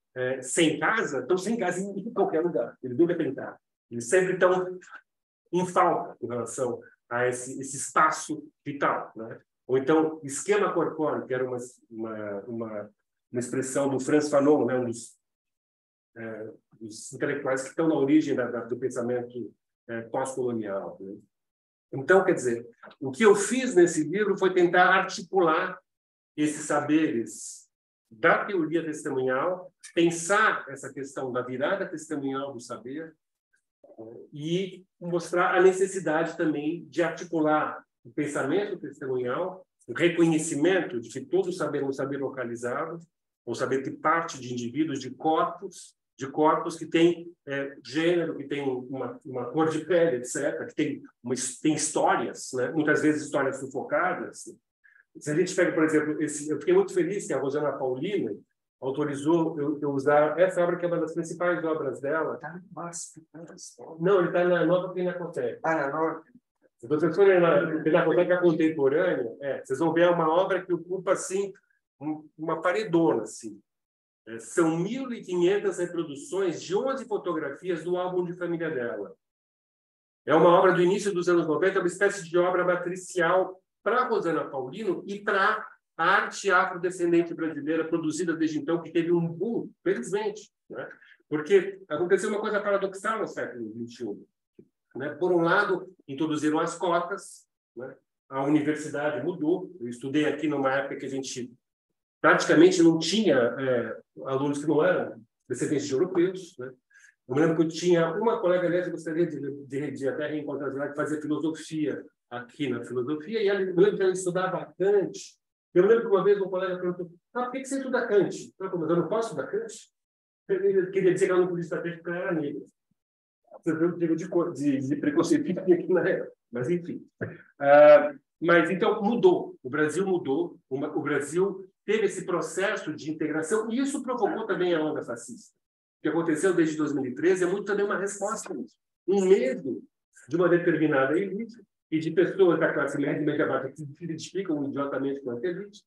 sem casa, estão sem casa em qualquer lugar. Eles nunca têm casa. Eles sempre estão em falta em relação a esse espaço vital, né? Ou então, esquema corpóreo, que era uma expressão do Frantz Fanon, né? Um dos intelectuais que estão na origem do pensamento pós-colonial, né? Então, quer dizer, o que eu fiz nesse livro foi tentar articular esses saberes da teoria testemunhal, pensar essa questão da virada testemunhal do saber e mostrar a necessidade também de articular o pensamento testemunhal, o reconhecimento de que todo saber é um saber localizado, um saber que parte de indivíduos, de corpos que têm gênero, que têm uma cor de pele, etc., que tem histórias, né? Muitas vezes histórias sufocadas. Se a gente pega, por exemplo, eu fiquei muito feliz que a Rosana Paulina, autorizou eu usar essa obra, que é uma das principais obras dela. Está no MASP, né? Não, ele está na Nova Pinacoteca. Na Nova. Se vocês forem na Pinacoteca Contemporânea, vocês vão ver uma obra que ocupa assim, uma paredona. Assim. São 1.500 reproduções de 11 fotografias do álbum de família dela. É uma obra do início dos anos 90, uma espécie de obra matricial para Rosana Paulino e para a arte afrodescendente brasileira produzida desde então, que teve um boom, felizmente, né? Porque aconteceu uma coisa paradoxal no século XXI. Né? Por um lado, introduziram as cotas, né? A universidade mudou. Eu estudei aqui numa época que a gente praticamente não tinha alunos que não eram descendentes de europeus, né? Eu me lembro que eu tinha uma colega, aliás, eu gostaria de até reencontrar ela, que fazia filosofia aqui na filosofia, e ela, eu me lembro que ela estudava Kant. Eu me lembro que uma vez um colega perguntou: por que você estuda Kant? Eu não posso estudar Kant? Ele queria dizer que ela não podia estudar Kant porque ela era negra. Você vê o tipo de preconceito que tinha aqui na época. Mas, enfim. Mas, então, mudou. O Brasil mudou. O Brasil teve esse processo de integração, e isso provocou também a onda fascista. O que aconteceu desde 2013 é muito também uma resposta a isso. Um medo de uma determinada elite e de pessoas da classe média e média baixa que se identificam idiotamente com a elite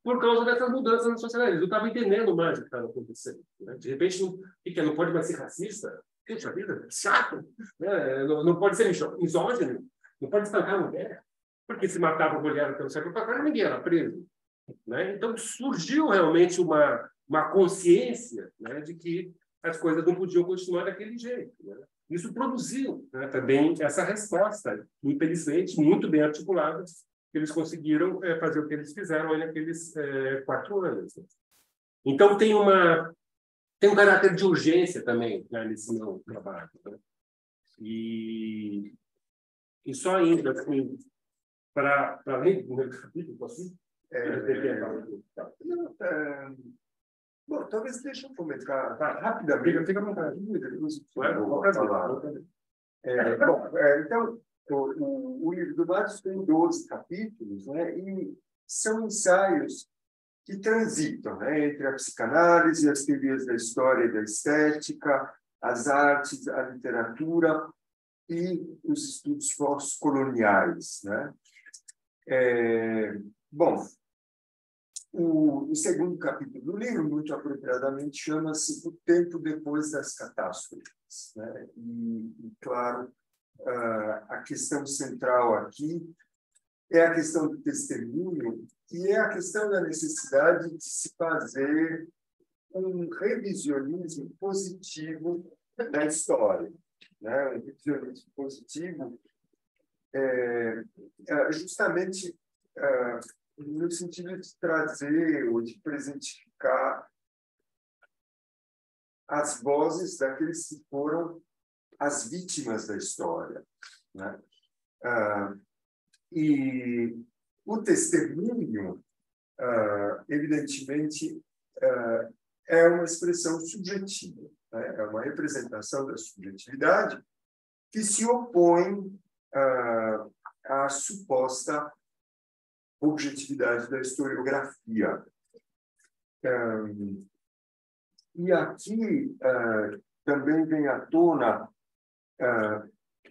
por causa dessas mudanças na sociedade. Eles não estavam entendendo mais o que estava acontecendo. Né? De repente, não pode mais ser racista. Puxa vida, chato. Né? Não pode ser misógino. Não pode espancar a mulher. Porque se matava a mulher pelo século passado, ninguém era preso. Né? Então, surgiu realmente uma consciência, né, de que as coisas não podiam continuar daquele jeito. Né? Isso produziu, né, também essa resposta, infelizmente, muito bem articulada, que eles conseguiram fazer o que eles fizeram aí naqueles 4 anos. Né? Então, tem um caráter de urgência também, né, nesse meu trabalho. Né? E só ainda, assim, para além do meu capítulo, posso ir? Bom, talvez deixa eu comentar rapidamente. Fica à vontade. Então, o livro do Matos tem 12 capítulos, né, e são ensaios que transitam, né, entre a psicanálise, as teorias da história e da estética, as artes, a literatura e os estudos pós-coloniais. Né? Bom, o segundo capítulo do livro, muito apropriadamente, chama-se O Tempo Depois das Catástrofes. Né? E, claro, a questão central aqui é a questão do testemunho e é a questão da necessidade de se fazer um revisionismo positivo da história. Né? Um revisionismo positivo justamente no sentido de trazer ou de presentificar as vozes daqueles que foram as vítimas da história. Né? E o testemunho, evidentemente, é uma expressão subjetiva, né? É uma representação da subjetividade que se opõe à suposta objetividade da historiografia. E aqui também vem à tona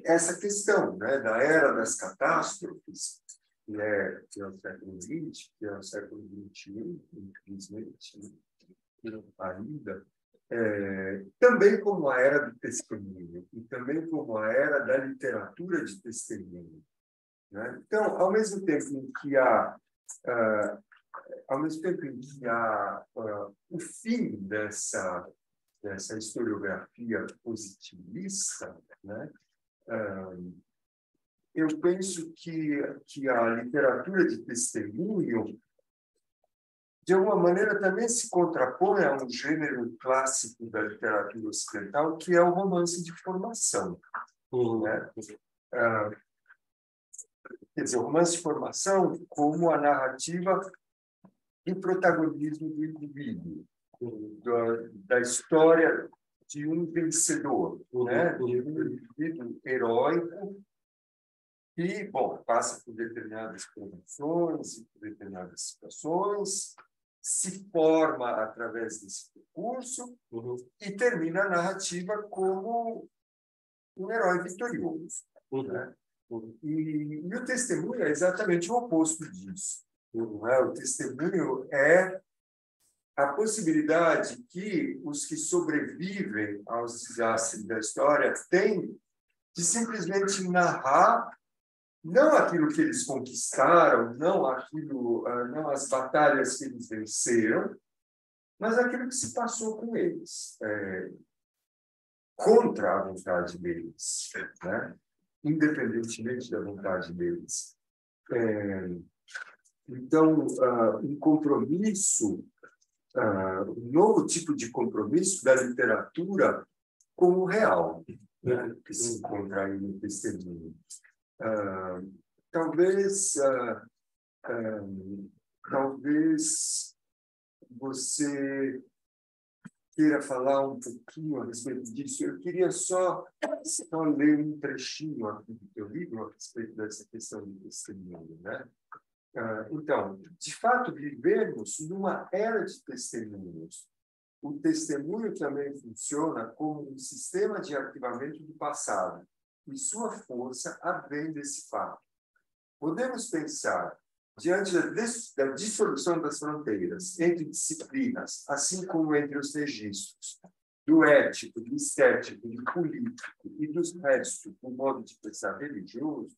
essa questão, né, da era das catástrofes, que é o século XX, que é o século XXI, infelizmente, ainda, também como a era do testemunho, e também como a era da literatura de testemunho. Né? Então, ao mesmo tempo em que há o fim dessa historiografia positivista, né? Eu penso que a literatura de testemunho, de alguma maneira, também se contrapõe a um gênero clássico da literatura ocidental, que é o romance de formação. Né? Quer dizer, o romance de formação como a narrativa do protagonismo do indivíduo, da história de um vencedor, né? De um indivíduo heróico que, bom, passa por determinadas provações, por determinadas situações, se forma através desse percurso e termina a narrativa como um herói vitorioso. Né? E o testemunho é exatamente o oposto disso. Né? O testemunho é a possibilidade que os que sobrevivem aos desastres da história têm de simplesmente narrar não aquilo que eles conquistaram, não as batalhas que eles venceram, mas aquilo que se passou com eles, contra a vontade deles, né? Independentemente da vontade deles. Então, um compromisso, um novo tipo de compromisso da literatura com o real, né? Que se encontra aí no testemunho. Talvez você queira falar um pouquinho a respeito disso. Eu queria só ler um trechinho aqui do teu livro a respeito dessa questão do testemunho, né? Então, de fato, vivemos numa era de testemunhos. O testemunho também funciona como um sistema de arquivamento do passado, e sua força advém desse fato. Podemos pensar, diante da dissolução das fronteiras entre disciplinas, assim como entre os registros, do ético, do estético, do político e dos restos, do modo de pensar religioso,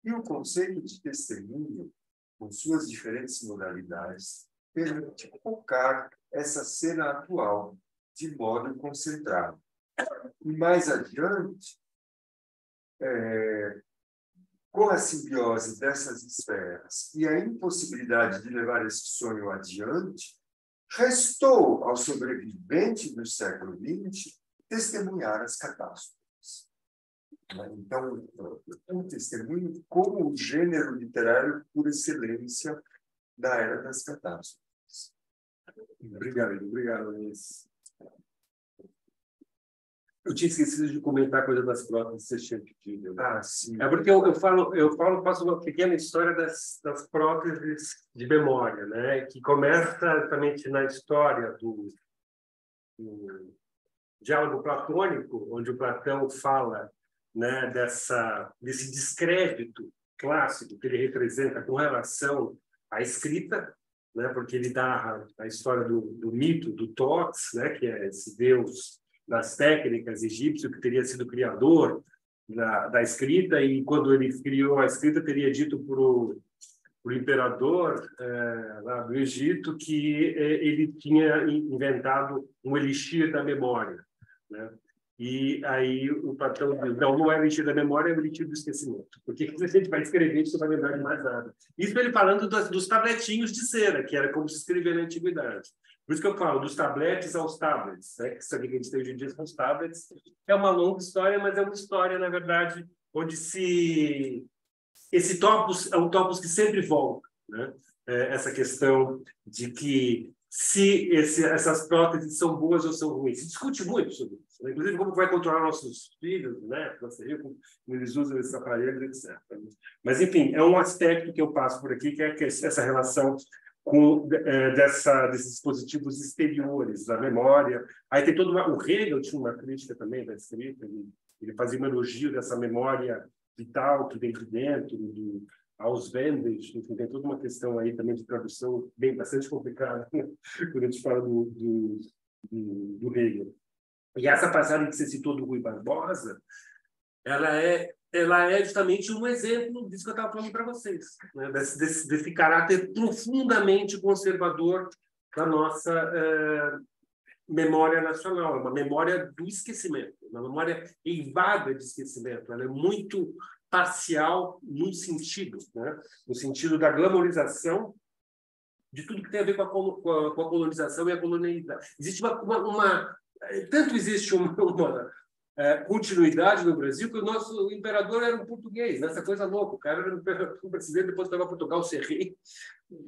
e o conceito de testemunho, com suas diferentes modalidades, permite focar essa cena atual de modo concentrado. E mais adiante, com a simbiose dessas esferas e a impossibilidade de levar esse sonho adiante, restou ao sobrevivente do século XX testemunhar as catástrofes. Então, o testemunho como o gênero literário por excelência da era das catástrofes. Obrigado, Luiz. Eu tinha esquecido de comentar a coisa das próteses que você tinha pedido. Sim. É porque faço uma pequena história das próteses de memória, né? Que começa exatamente na história do diálogo platônico, onde o Platão fala, né, desse descrédito clássico que ele representa com relação à escrita, né? Porque ele dá a história do mito do Thoth, né? Que é esse deus das técnicas egípcio, que teria sido criador da escrita, e quando ele criou a escrita, teria dito para o imperador lá do Egito que ele tinha inventado um elixir da memória, né? E aí o Platão diz, não é o elixir da memória, é o elixir do esquecimento, porque a gente vai escrever, isso não vai lembrar de mais nada. Isso ele falando dos tabletinhos de cera, que era como se escrevia na antiguidade. Por isso que eu falo dos tabletes aos tablets, né? Que isso aqui que a gente tem hoje em dia são os tablets. É uma longa história, mas é uma história, na verdade, onde esse topos é um topos que sempre volta, né? Essa questão de que se essas próteses são boas ou são ruins. Se discute muito sobre isso, né? Inclusive como vai controlar nossos filhos, né? Como eles usam esses aparelhos, etc. Mas, enfim, é um aspecto que eu passo por aqui, que é essa relação com desses dispositivos exteriores, da memória. Aí tem todo o Hegel tinha uma crítica também da escrita, ele fazia um elogio dessa memória vital que vem de dentro, aos vendes, enfim, tem toda uma questão aí também de tradução bastante complicada, né? Quando a gente fala do Hegel. E essa passagem que você citou do Rui Barbosa, ela é justamente um exemplo disso que eu estava falando para vocês, né? Desse caráter profundamente conservador da nossa memória nacional, uma memória do esquecimento, uma memória eivada de esquecimento. Ela é muito parcial num sentido, né? No sentido da glamorização de tudo que tem a ver com a colonização e a colonialidade. Existe tanto existe uma continuidade no Brasil, que o nosso imperador era um português, nessa coisa louca. O cara era um presidente, depois foi para Portugal ser rei.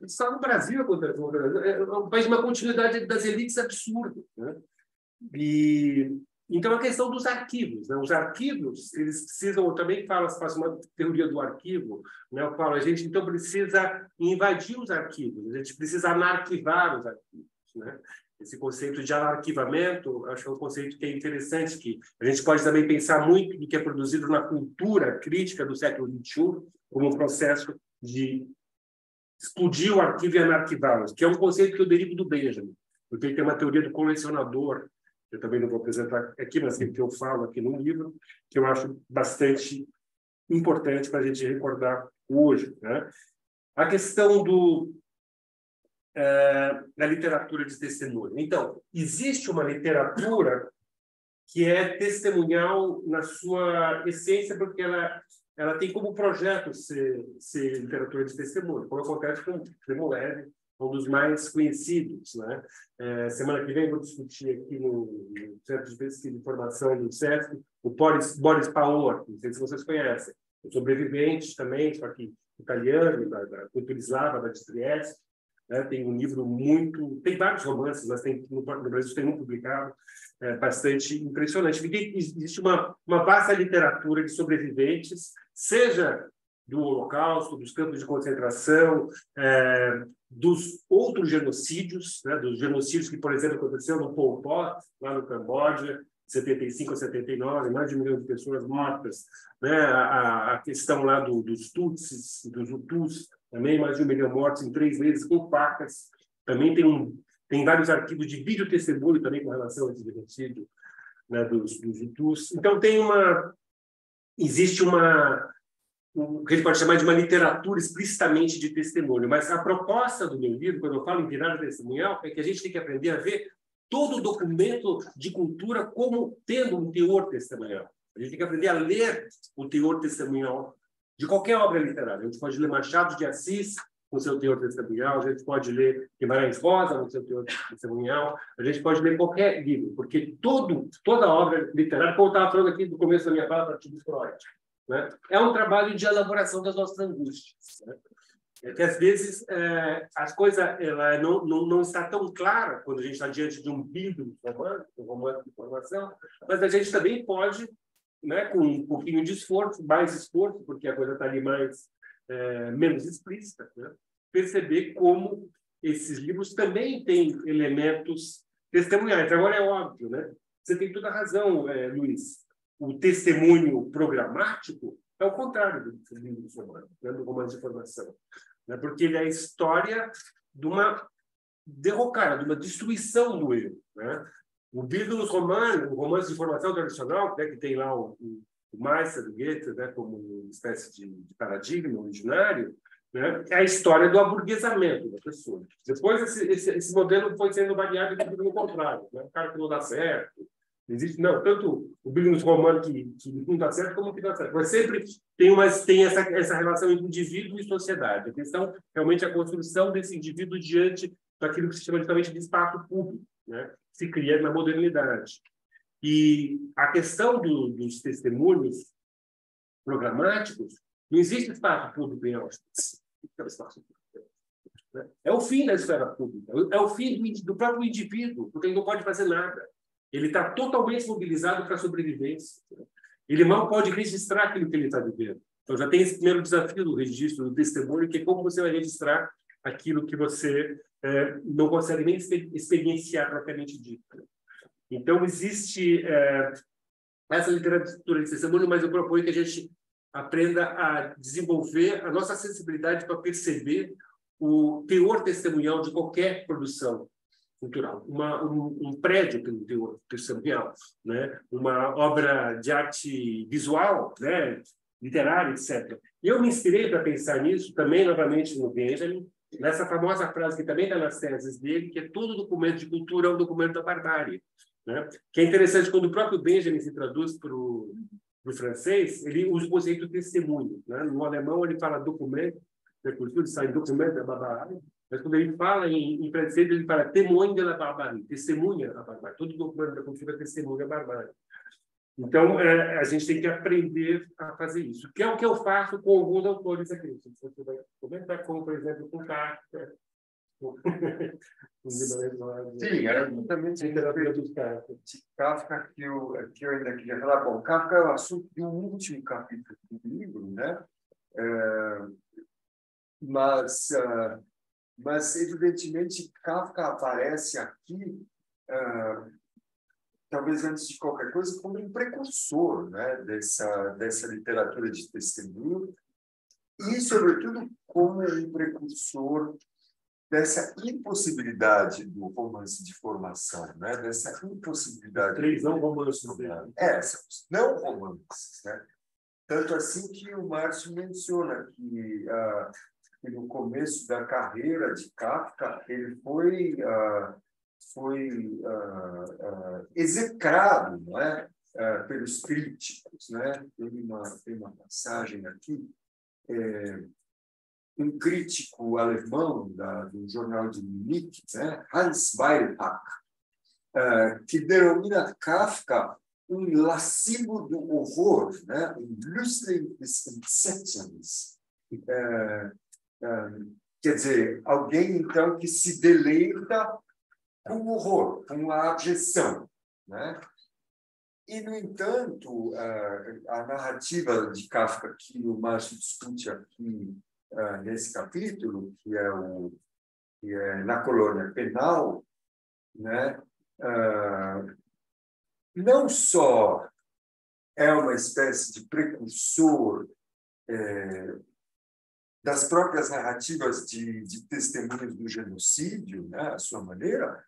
Só no Brasil aconteceu. É um país de uma continuidade das elites absurda, né? E Então, a questão dos arquivos, né? Os arquivos, eles precisam, eu também faço uma teoria do arquivo, né? Eu falo, a gente então precisa invadir os arquivos, a gente precisa anarquivar os arquivos, né? Esse conceito de anarquivamento, acho que é um conceito que é interessante, que a gente pode também pensar muito do que é produzido na cultura crítica do século XXI como um processo de explodir o arquivo e anarquivá-lo, que é um conceito que eu derivo do Benjamin, porque ele tem uma teoria do colecionador, que eu também não vou apresentar aqui, mas que eu falo aqui no livro, que eu acho bastante importante para a gente recordar hoje, né? A questão da literatura de testemunho. Então, existe uma literatura que é testemunhal na sua essência, porque ela tem como projeto ser literatura de testemunho, como acontece com o Primo Levi, um dos mais conhecidos, né? Semana que vem vou discutir aqui no Centro de Pesquisa e Informação do SESC o Boris Paor, não sei se vocês conhecem, o sobrevivente também, só que italiano, da cultura eslava, da Trieste, né? Tem um livro tem vários romances, mas no Brasil tem um publicado, bastante impressionante. Porque existe uma vasta literatura de sobreviventes, seja do Holocausto, dos campos de concentração, dos outros genocídios, né? Dos genocídios que, por exemplo, aconteceu no Pol Pot, lá no Camboja, 75 a 79, mais de 1 milhão de pessoas mortas, né? A questão lá dos Tutsis, dos Hutus, também mais de 1 milhão mortos em 3 meses com facas. Também tem vários arquivos de vídeo-testemunho também com relação a esse genocídio, né? dos Hutus. Então, existe o que a gente pode chamar de uma literatura explicitamente de testemunho. Mas a proposta do meu livro, quando eu falo em virada testemunhal, é que a gente tem que aprender a ver todo documento de cultura como tendo um teor testemunhal. A gente tem que aprender a ler o teor testemunhal de qualquer obra literária. A gente pode ler Machado de Assis com seu teor testemunhal, a gente pode ler Guimarães Rosa com seu teor testemunhal, a gente pode ler qualquer livro, porque toda obra literária, como eu estava falando aqui no começo da minha fala, a partir do Freud, né? É um trabalho de elaboração das nossas angústias, né? É que, às vezes, as coisas ela não está tão clara quando a gente está diante de um livro romântico, um romance de informação, mas a gente também pode, né, com um pouquinho de esforço, mais esforço, porque a coisa está ali menos explícita, né, perceber como esses livros também têm elementos testemunhais. Agora, é óbvio, né? Você tem toda a razão, Luiz. O testemunho programático é o contrário do livro romano, né, do romance de informação, né, porque ele é a história de uma derrocada, de uma destruição do eu, né? O Bildungs Roman, o romance de informação tradicional, né, que tem lá o Meister, do Goethe, né, como uma espécie de paradigma originário, né, é a história do aburguesamento da pessoa. Depois esse modelo foi sendo variado e no contrário, né? O cara que não dá certo. Existe, não, tanto o Bildungs Roman que não dá certo como que dá certo. Mas sempre tem essa relação entre indivíduo e sociedade. A questão realmente é a construção desse indivíduo diante daquilo que se chama justamente de espaço público, né? Se cria na modernidade. E a questão dos testemunhos programáticos, não existe espaço público em Auschwitz. É o fim da esfera pública, é o fim do próprio indivíduo, porque ele não pode fazer nada. Ele está totalmente mobilizado para a sobrevivência. Ele mal pode registrar aquilo que ele está vivendo. Então, já tem esse primeiro desafio do registro, do testemunho, que é como você vai registrar aquilo que você não consegue nem experienciar propriamente dito. Então, existe essa literatura de testemunho, mas eu proponho que a gente aprenda a desenvolver a nossa sensibilidade para perceber o teor testemunhal de qualquer produção cultural. Um prédio tem um teor testemunhal, né? Uma obra de arte visual, né? Literária, etc. E eu me inspirei para pensar nisso também, novamente, no Benjamin, nessa famosa frase que também está nas teses dele, que é todo documento de cultura é um documento da barbárie, né? Que é interessante, quando o próprio Benjamin se traduz para o francês, ele usa o conceito de testemunho, né? No alemão, ele fala documento, da cultura, sai documento da barbárie, mas quando ele fala em francês, ele fala témoin de la barbarie, testemunha a barbárie. Todo documento da cultura testemunha a barbárie. Então, a gente tem que aprender a fazer isso, que é o que eu faço com alguns autores aqui. Você vai comentar, como, por exemplo, com Kafka, Sim, era justamente de Kafka que eu ainda queria falar. Bom, Kafka é o assunto do último capítulo do livro, né? Mas evidentemente, Kafka aparece aqui, talvez antes de qualquer coisa, como um precursor, né, dessa literatura de testemunho e, sobretudo, como um precursor dessa impossibilidade do romance de formação, né? Dessa impossibilidade... 3 não romances. São não romances, né? Tanto assim que o Márcio menciona que no começo da carreira de Kafka, ele foi execrado, não é? Pelos críticos, né? Tem uma passagem aqui, um crítico alemão do jornal de Munique, né? Hans Weilbach, que denomina Kafka um lascivo do horror, né? Um Lüstling des Entsetzens. Quer dizer, alguém, então, que se deleita com o horror, com a abjeção, né? E, no entanto, a narrativa de Kafka que o Márcio discute aqui nesse capítulo, que é Na Colônia Penal, né? Não só é uma espécie de precursor das próprias narrativas de testemunhos do genocídio, né, à sua maneira,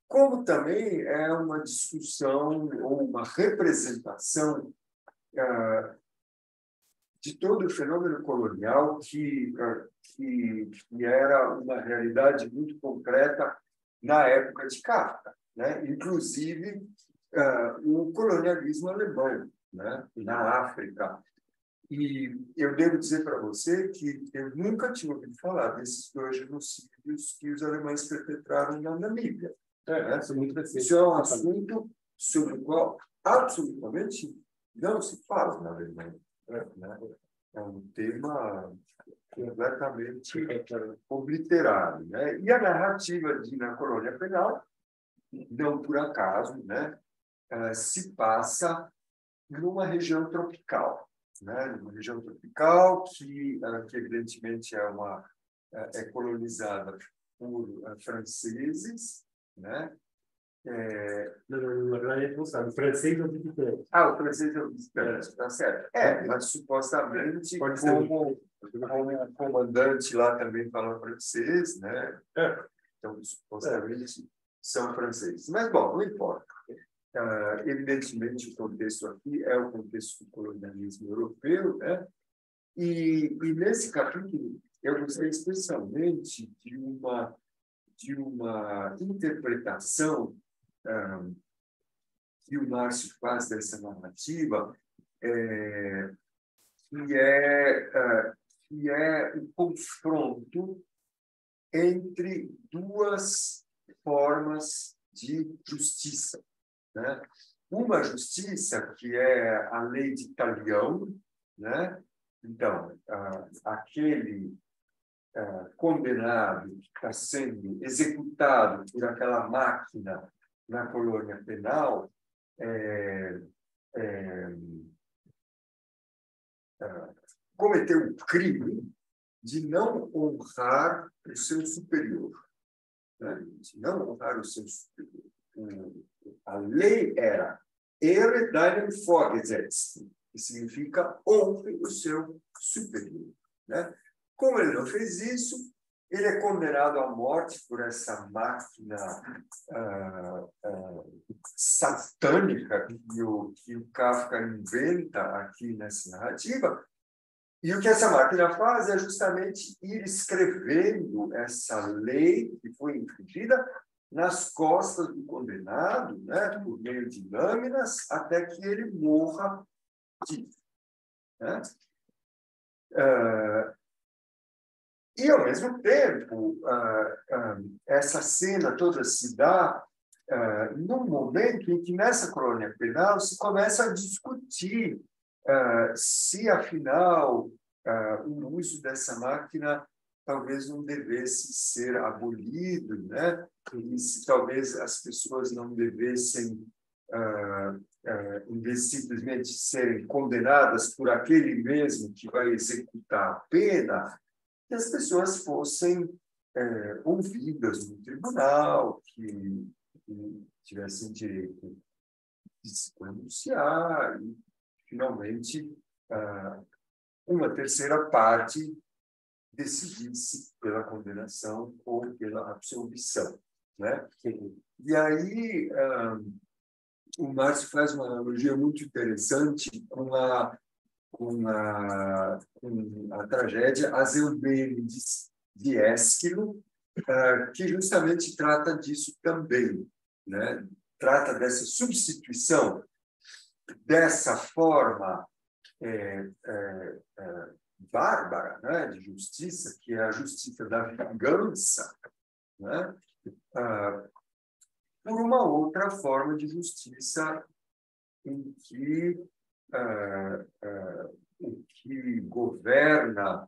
como também é uma discussão ou uma representação de todo o fenômeno colonial que era uma realidade muito concreta na época de Kafka, né? Inclusive o colonialismo alemão, né? Na África. E eu devo dizer para você que eu nunca tinha ouvido falar desses 2 genocídios que os alemães perpetraram na Namíbia. Isso é um assunto sobre o qual absolutamente não se fala na Alemanha. É um tema completamente obliterado, né? E a narrativa Na Colônia Penal, não por acaso, né, se passa numa região tropical, né? Numa região tropical que evidentemente é colonizada por franceses, né? Na verdade, não sabe. O francês é o visitante. O francês é o visitante, está certo. Mas supostamente, como o comandante lá também fala francês, né? Então, supostamente, são franceses. Mas, bom, não importa. Evidentemente, o contexto aqui é o contexto do colonialismo europeu, né? E nesse capítulo, eu gostei especialmente de uma interpretação que o Márcio faz dessa narrativa, que é o confronto entre 2 formas de justiça, né? Uma justiça que é a lei de Talião, né? Então, aquele condenado que está sendo executado por aquela máquina na colônia penal cometeu o crime de não honrar o seu superior, né? De não honrar o seu superior. A lei era Ehre deinen Vorgesetzten, que significa honre o seu superior, né? Como ele não fez isso, ele é condenado à morte por essa máquina satânica que o Kafka inventa aqui nessa narrativa. E o que essa máquina faz é justamente ir escrevendo essa lei que foi infligida nas costas do condenado, né, por meio de lâminas, até que ele morra disso, né? E, ao mesmo tempo, essa cena toda se dá num momento em que, nessa colônia penal, se começa a discutir se, afinal, o uso dessa máquina talvez não devesse ser abolido, né? E se talvez as pessoas não devessem simplesmente serem condenadas por aquele mesmo que vai executar a pena, que as pessoas fossem ouvidas no tribunal, que tivessem direito de se pronunciar e, finalmente, uma terceira parte decidisse pela condenação ou pela absolvição, né? E aí o Márcio faz uma analogia muito interessante com a tragédia As Eumênides de Ésquilo, que justamente trata disso também, né? Trata dessa substituição dessa forma bárbara, né, de justiça, que é a justiça da vingança, né, por uma outra forma de justiça em que o que governa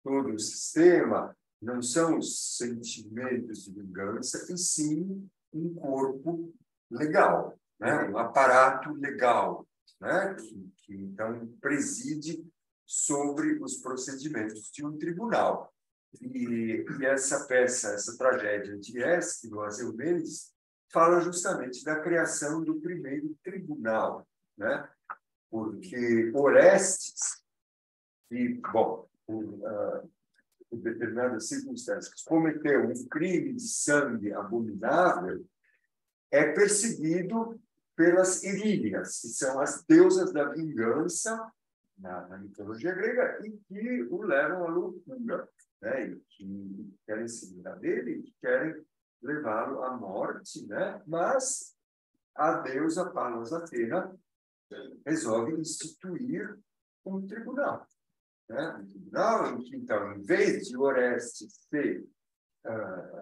todo o sistema não são os sentimentos de vingança, e sim um corpo legal, né, um aparato legal, né, que então preside sobre os procedimentos de um tribunal. E essa peça, essa tragédia de Ésquilo, As Eumênides, fala justamente da criação do primeiro tribunal, né? Porque Orestes, que, bom, por determinadas circunstâncias, cometeu um crime de sangue abominável, é perseguido pelas Erílias, que são as deusas da vingança na mitologia grega, e que o levam à loucura, né? E que querem se livrar dele, e que querem levá-lo à morte, né? Mas a deusa Palas Athena resolve instituir um tribunal, né? Um tribunal em que, então, em vez de Orestes ser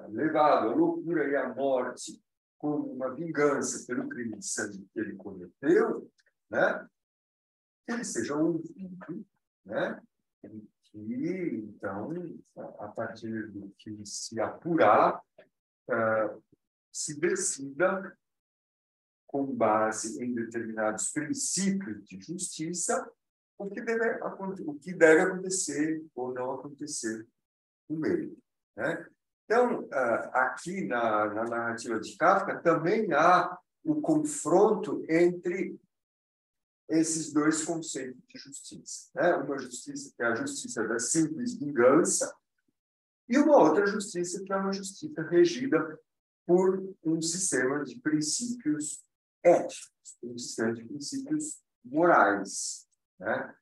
levado à loucura e à morte como uma vingança pelo crime de sangue que ele cometeu, né? Ele seja ouvido, né? E, então, a partir do que se apurar, se decida, com base em determinados princípios de justiça, o que deve acontecer ou não acontecer com ele, né? Então, aqui na narrativa de Kafka, também há o confronto entre esses dois conceitos de justiça, né? Uma justiça que é a justiça da simples vingança e uma outra justiça que é uma justiça regida por um sistema de princípios éticos, um sistema de princípios morais, né?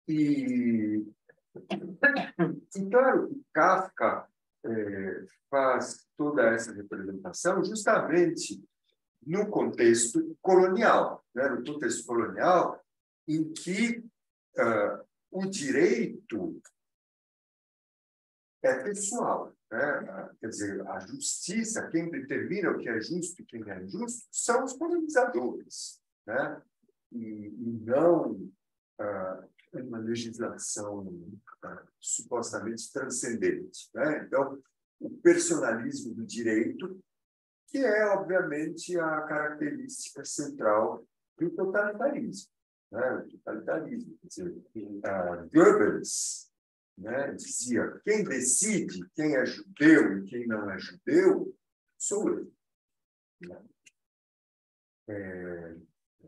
E claro que Kafka faz toda essa representação justamente no contexto colonial, né? No contexto colonial em que o direito é pessoal, né? Quer dizer, a justiça, quem determina o que é justo e quem é injusto, são os colonizadores, né? E não uma legislação supostamente transcendente, né? Então, o personalismo do direito, que é, obviamente, a característica central do totalitarismo, né? O totalitarismo, quer dizer, Goebbels, né, dizia: quem decide quem é judeu e quem não é judeu sou eu.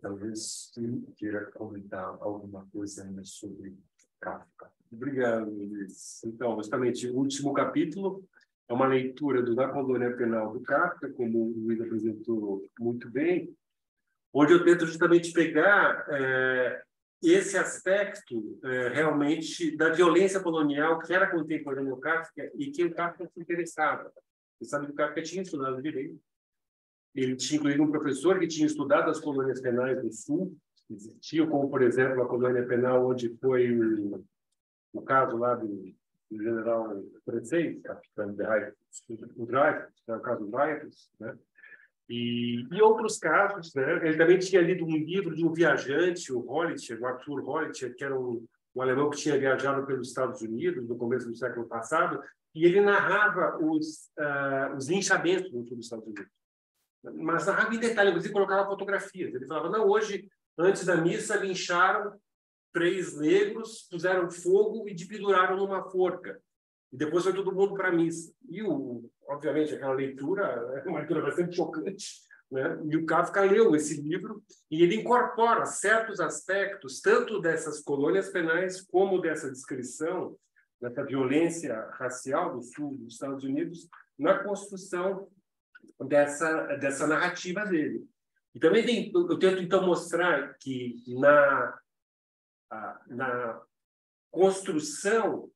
Talvez você queira comentar alguma coisa ainda sobre Kafka. Obrigado, Luiz. Então, justamente, o último capítulo é uma leitura do Da Colônia Penal do Kafka, como o Luiz apresentou muito bem, onde eu tento justamente pegar esse aspecto realmente da violência colonial que era contemporânea ao Kafka e que o Kafka se interessava. Você sabe que o Kafka tinha estudado direito. Ele tinha incluído um professor que tinha estudado as colônias penais do Sul, que existiam, como, por exemplo, a colônia penal onde foi o caso lá do general francês, o Dreyfus, o caso do Dreyfus, né? E outros casos, né? Ele também tinha lido um livro de um viajante, o Arthur Hollitcher, que era um um alemão que tinha viajado pelos Estados Unidos no começo do século passado, e ele narrava os linchamentos no sul dos Estados Unidos. Mas narrava em detalhe, inclusive colocava fotografias. Ele falava, não, hoje, antes da missa, lincharam 3 negros, puseram fogo e penduraram numa forca. E depois foi todo mundo para a missa. E, obviamente, aquela leitura é uma leitura bastante chocante, né? E o Kafka leu esse livro e ele incorpora certos aspectos, tanto dessas colônias penais como dessa descrição, dessa violência racial do sul dos Estados Unidos, na construção dessa narrativa dele. E também eu tento, então, mostrar que na construção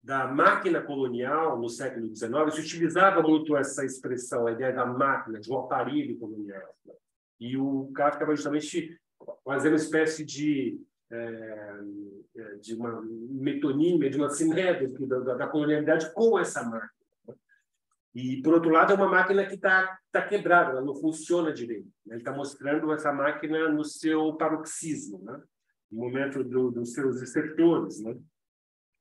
da máquina colonial no século XIX, se utilizava muito essa expressão, a ideia da máquina, de um aparelho colonial. E o Kafka vai justamente fazer uma espécie de uma metonímia, de uma sinédese da colonialidade com essa máquina. E, por outro lado, é uma máquina que está quebrada, ela não funciona direito. Ele está mostrando essa máquina no seu paroxismo, né? No momento dos seus receptores, né?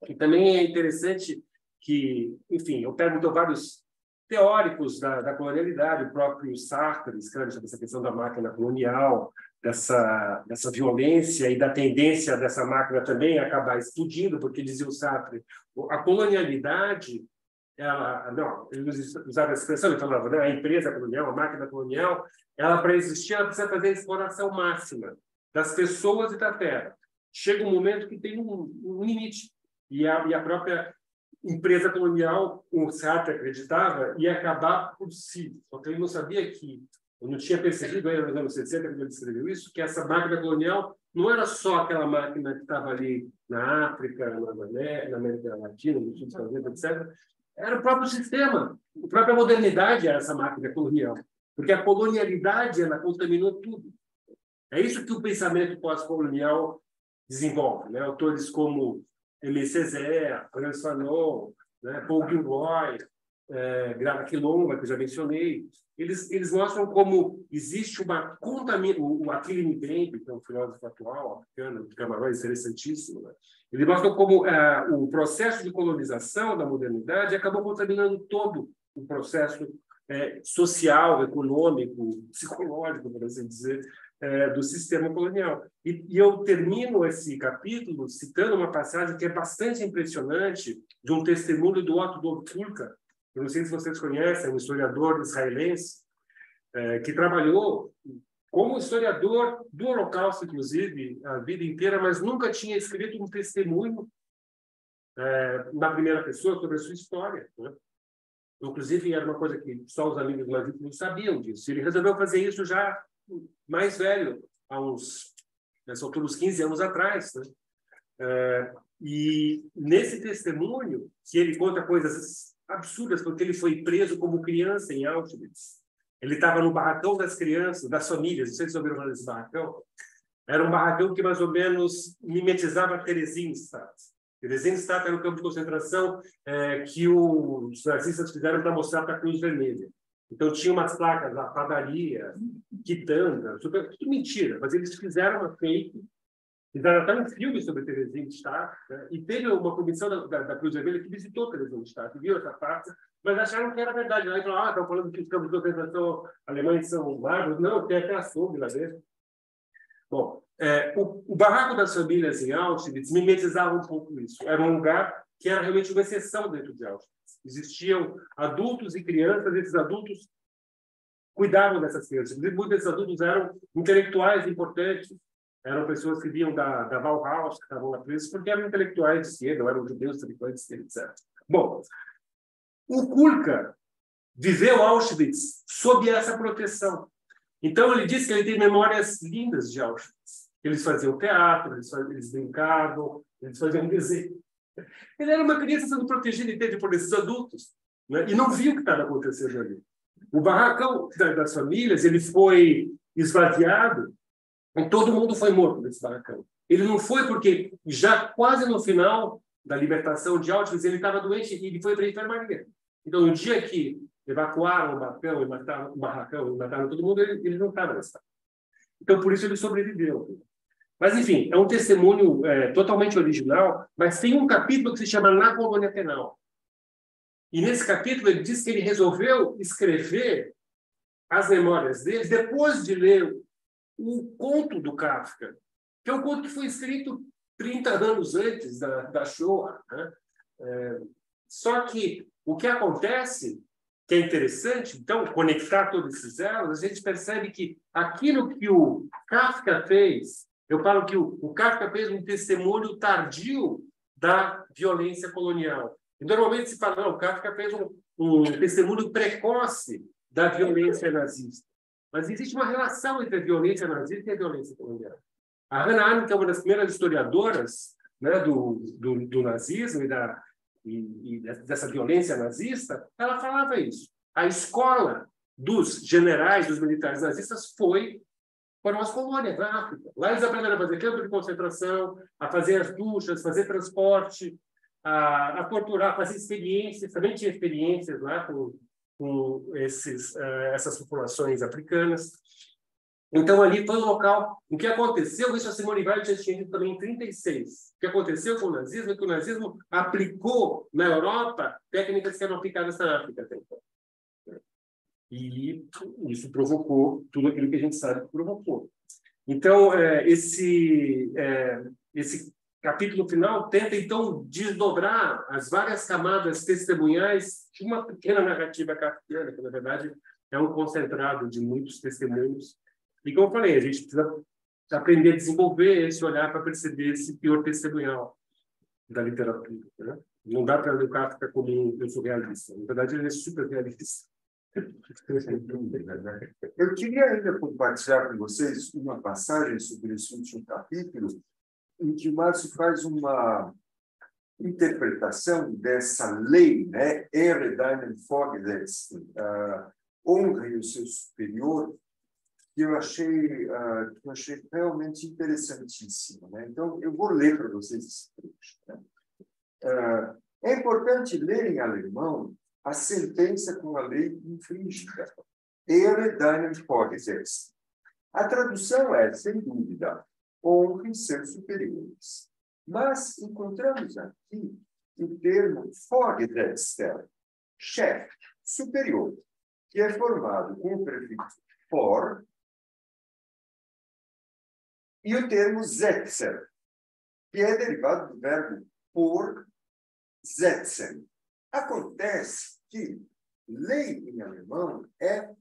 E também é interessante que, enfim, eu pergunto a vários teóricos da colonialidade, o próprio Sartre escreve sobre essa questão da máquina colonial, dessa violência e da tendência dessa máquina também a acabar explodindo, porque dizia o Sartre, a colonialidade, ele usava a expressão, ele falava, né, a empresa colonial, a máquina colonial, ela, para existir, ela precisa fazer a exploração máxima das pessoas e da terra. Chega um momento que tem um limite. E a própria empresa colonial, o Sartre acreditava, ia acabar por si. Só que ele não sabia que, eu não tinha percebido ainda nos anos 60, quando ele escreveu isso, que essa máquina colonial não era só aquela máquina que estava ali na África, na América Latina, no sul dos Estados Unidos, etc. Era o próprio sistema, a própria modernidade era essa máquina colonial. Porque a colonialidade, ela contaminou tudo. É isso que o pensamento pós-colonial desenvolve, né? Autores como Aimé Césaire, Frantz Fanon, né? Paul Gilroy, Grava Quilomba, que eu já mencionei, eles mostram como existe uma contaminação. O Achille Mbembe, que é um filósofo atual, africano, de Camarões, interessantíssimo, né? Ele mostra como o processo de colonização da modernidade acabou contaminando todo o processo social, econômico, psicológico, por assim dizer, do sistema colonial. E eu termino esse capítulo citando uma passagem que é bastante impressionante de um testemunho do Otto Dov Kulka. Eu não sei se vocês conhecem, é um historiador israelense que trabalhou como historiador do Holocausto, inclusive, a vida inteira, mas nunca tinha escrito um testemunho na primeira pessoa sobre a sua história, né? Inclusive, era uma coisa que só os amigos mais íntimos sabiam disso. Ele resolveu fazer isso já mais velho, nessa altura, uns 15 anos atrás, né? E nesse testemunho, que ele conta coisas absurdas, porque ele foi preso como criança em Auschwitz. Ele estava no barracão das crianças, das famílias, não sei se vocês ouviram falar desse barracão. Era um barracão que mais ou menos mimetizava Theresienstadt. Theresienstadt era um campo de concentração que os nazistas fizeram para mostrar para a Cruz Vermelha. Então, tinha umas placas lá, padaria, quitanda, tudo mentira, mas eles fizeram uma fake, fizeram até um filme sobre Theresienstadt, né? E teve uma comissão da Cruz Vermelha que visitou Theresienstadt, viu essa parte, mas acharam que era verdade. Aí falaram, estão falando que os campos de concentração alemães são bárbaros. Não, tem até açougue lá dentro. Bom, o barraco das famílias em Auschwitz mimetizava um pouco isso. Era um lugar que era realmente uma exceção dentro de Auschwitz. Existiam adultos e crianças, esses adultos cuidavam dessas crianças. Muitos desses adultos eram intelectuais importantes, eram pessoas que vinham da Bauhaus, que estavam lá presos, porque eram intelectuais de esquerda, eram judeus, intelectuais de esquerda, etc. Bom, o Kulka viveu Auschwitz sob essa proteção. Então, ele diz que ele tem memórias lindas de Auschwitz. Eles faziam teatro, eles brincavam, eles faziam desenho. Ele era uma criança sendo protegida inteira por esses adultos, né? E não viu o que estava acontecendo ali. O barracão das famílias ele foi esvaziado e todo mundo foi morto nesse barracão. Ele não foi porque já quase no final da libertação de Auschwitz ele estava doente e ele foi para a enfermaria. Então, no dia que evacuaram o barracão e mataram todo mundo, ele não estava nesse estado. Então, por isso ele sobreviveu. Mas, enfim, é um testemunho totalmente original, mas tem um capítulo que se chama Na Colônia Penal. E nesse capítulo ele diz que ele resolveu escrever as memórias dele depois de ler o conto do Kafka, que é um conto que foi escrito 30 anos antes da Shoah, né? Só que o que acontece, que é interessante, então, conectar todos esses elos, a gente percebe que aquilo que o Kafka fez, eu falo que o Kafka fez um testemunho tardio da violência colonial. E normalmente se fala, não, o Kafka fez um testemunho precoce da violência nazista. Mas existe uma relação entre a violência nazista e a violência colonial. A Hannah Arendt, que é uma das primeiras historiadoras, né, do nazismo e dessa violência nazista, ela falava isso. A escola dos generais, dos militares nazistas foram as colônias na África. Lá eles aprenderam a fazer campo de concentração, a fazer as duchas, fazer transporte, a torturar, a fazer experiências. Também tinha experiências lá com essas populações africanas. Então, ali foi o local. O que aconteceu, isso a Simone Weil já tinha dito também em 1936. O que aconteceu com o nazismo é que o nazismo aplicou na Europa técnicas que eram aplicadas na África até então. E isso provocou tudo aquilo que a gente sabe que provocou. Então, esse capítulo final tenta, então, desdobrar as várias camadas testemunhais de uma pequena narrativa kafkiana, que, na verdade, é um concentrado de muitos testemunhos. E, como eu falei, a gente precisa aprender a desenvolver esse olhar para perceber esse teor testemunhal da literatura, né? Não dá para ler o Kafka como eu sou realista. Na verdade, ele é super realista. Eu queria ainda compartilhar com vocês uma passagem sobre esse último capítulo, em que o Márcio faz uma interpretação dessa lei, né? Ehre deinen Vorgesetzten, honre o seu superior, que eu achei realmente interessantíssimo, né? Então, eu vou ler para vocês esse trecho, né? É importante ler em alemão a sentença com a lei infringida. Ehre deinen Vorgesetzten. A tradução é, sem dúvida, honre seus superiores. Mas encontramos aqui o termo Vorgesetzter, chefe, superior, que é formado com o prefixo for e o termo Setzer, que é derivado do verbo por setzen. Acontece que lei em alemão é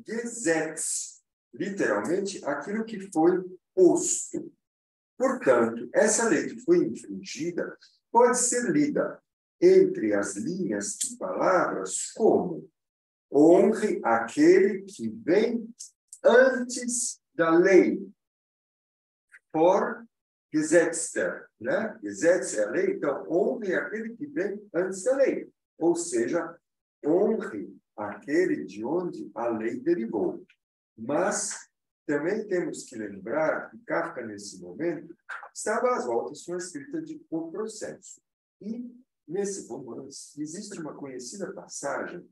Gesetz, literalmente aquilo que foi posto. Portanto, essa lei que foi infringida pode ser lida entre as linhas de palavras como honre aquele que vem antes da lei. For Gesetzter, né? Gesetz é a lei, então honre aquele que vem antes da lei. Ou seja, honre aquele de onde a lei derivou. Mas também temos que lembrar que Kafka, nesse momento, estava às voltas com a escrita de O Processo. E, nesse romance, existe uma conhecida passagem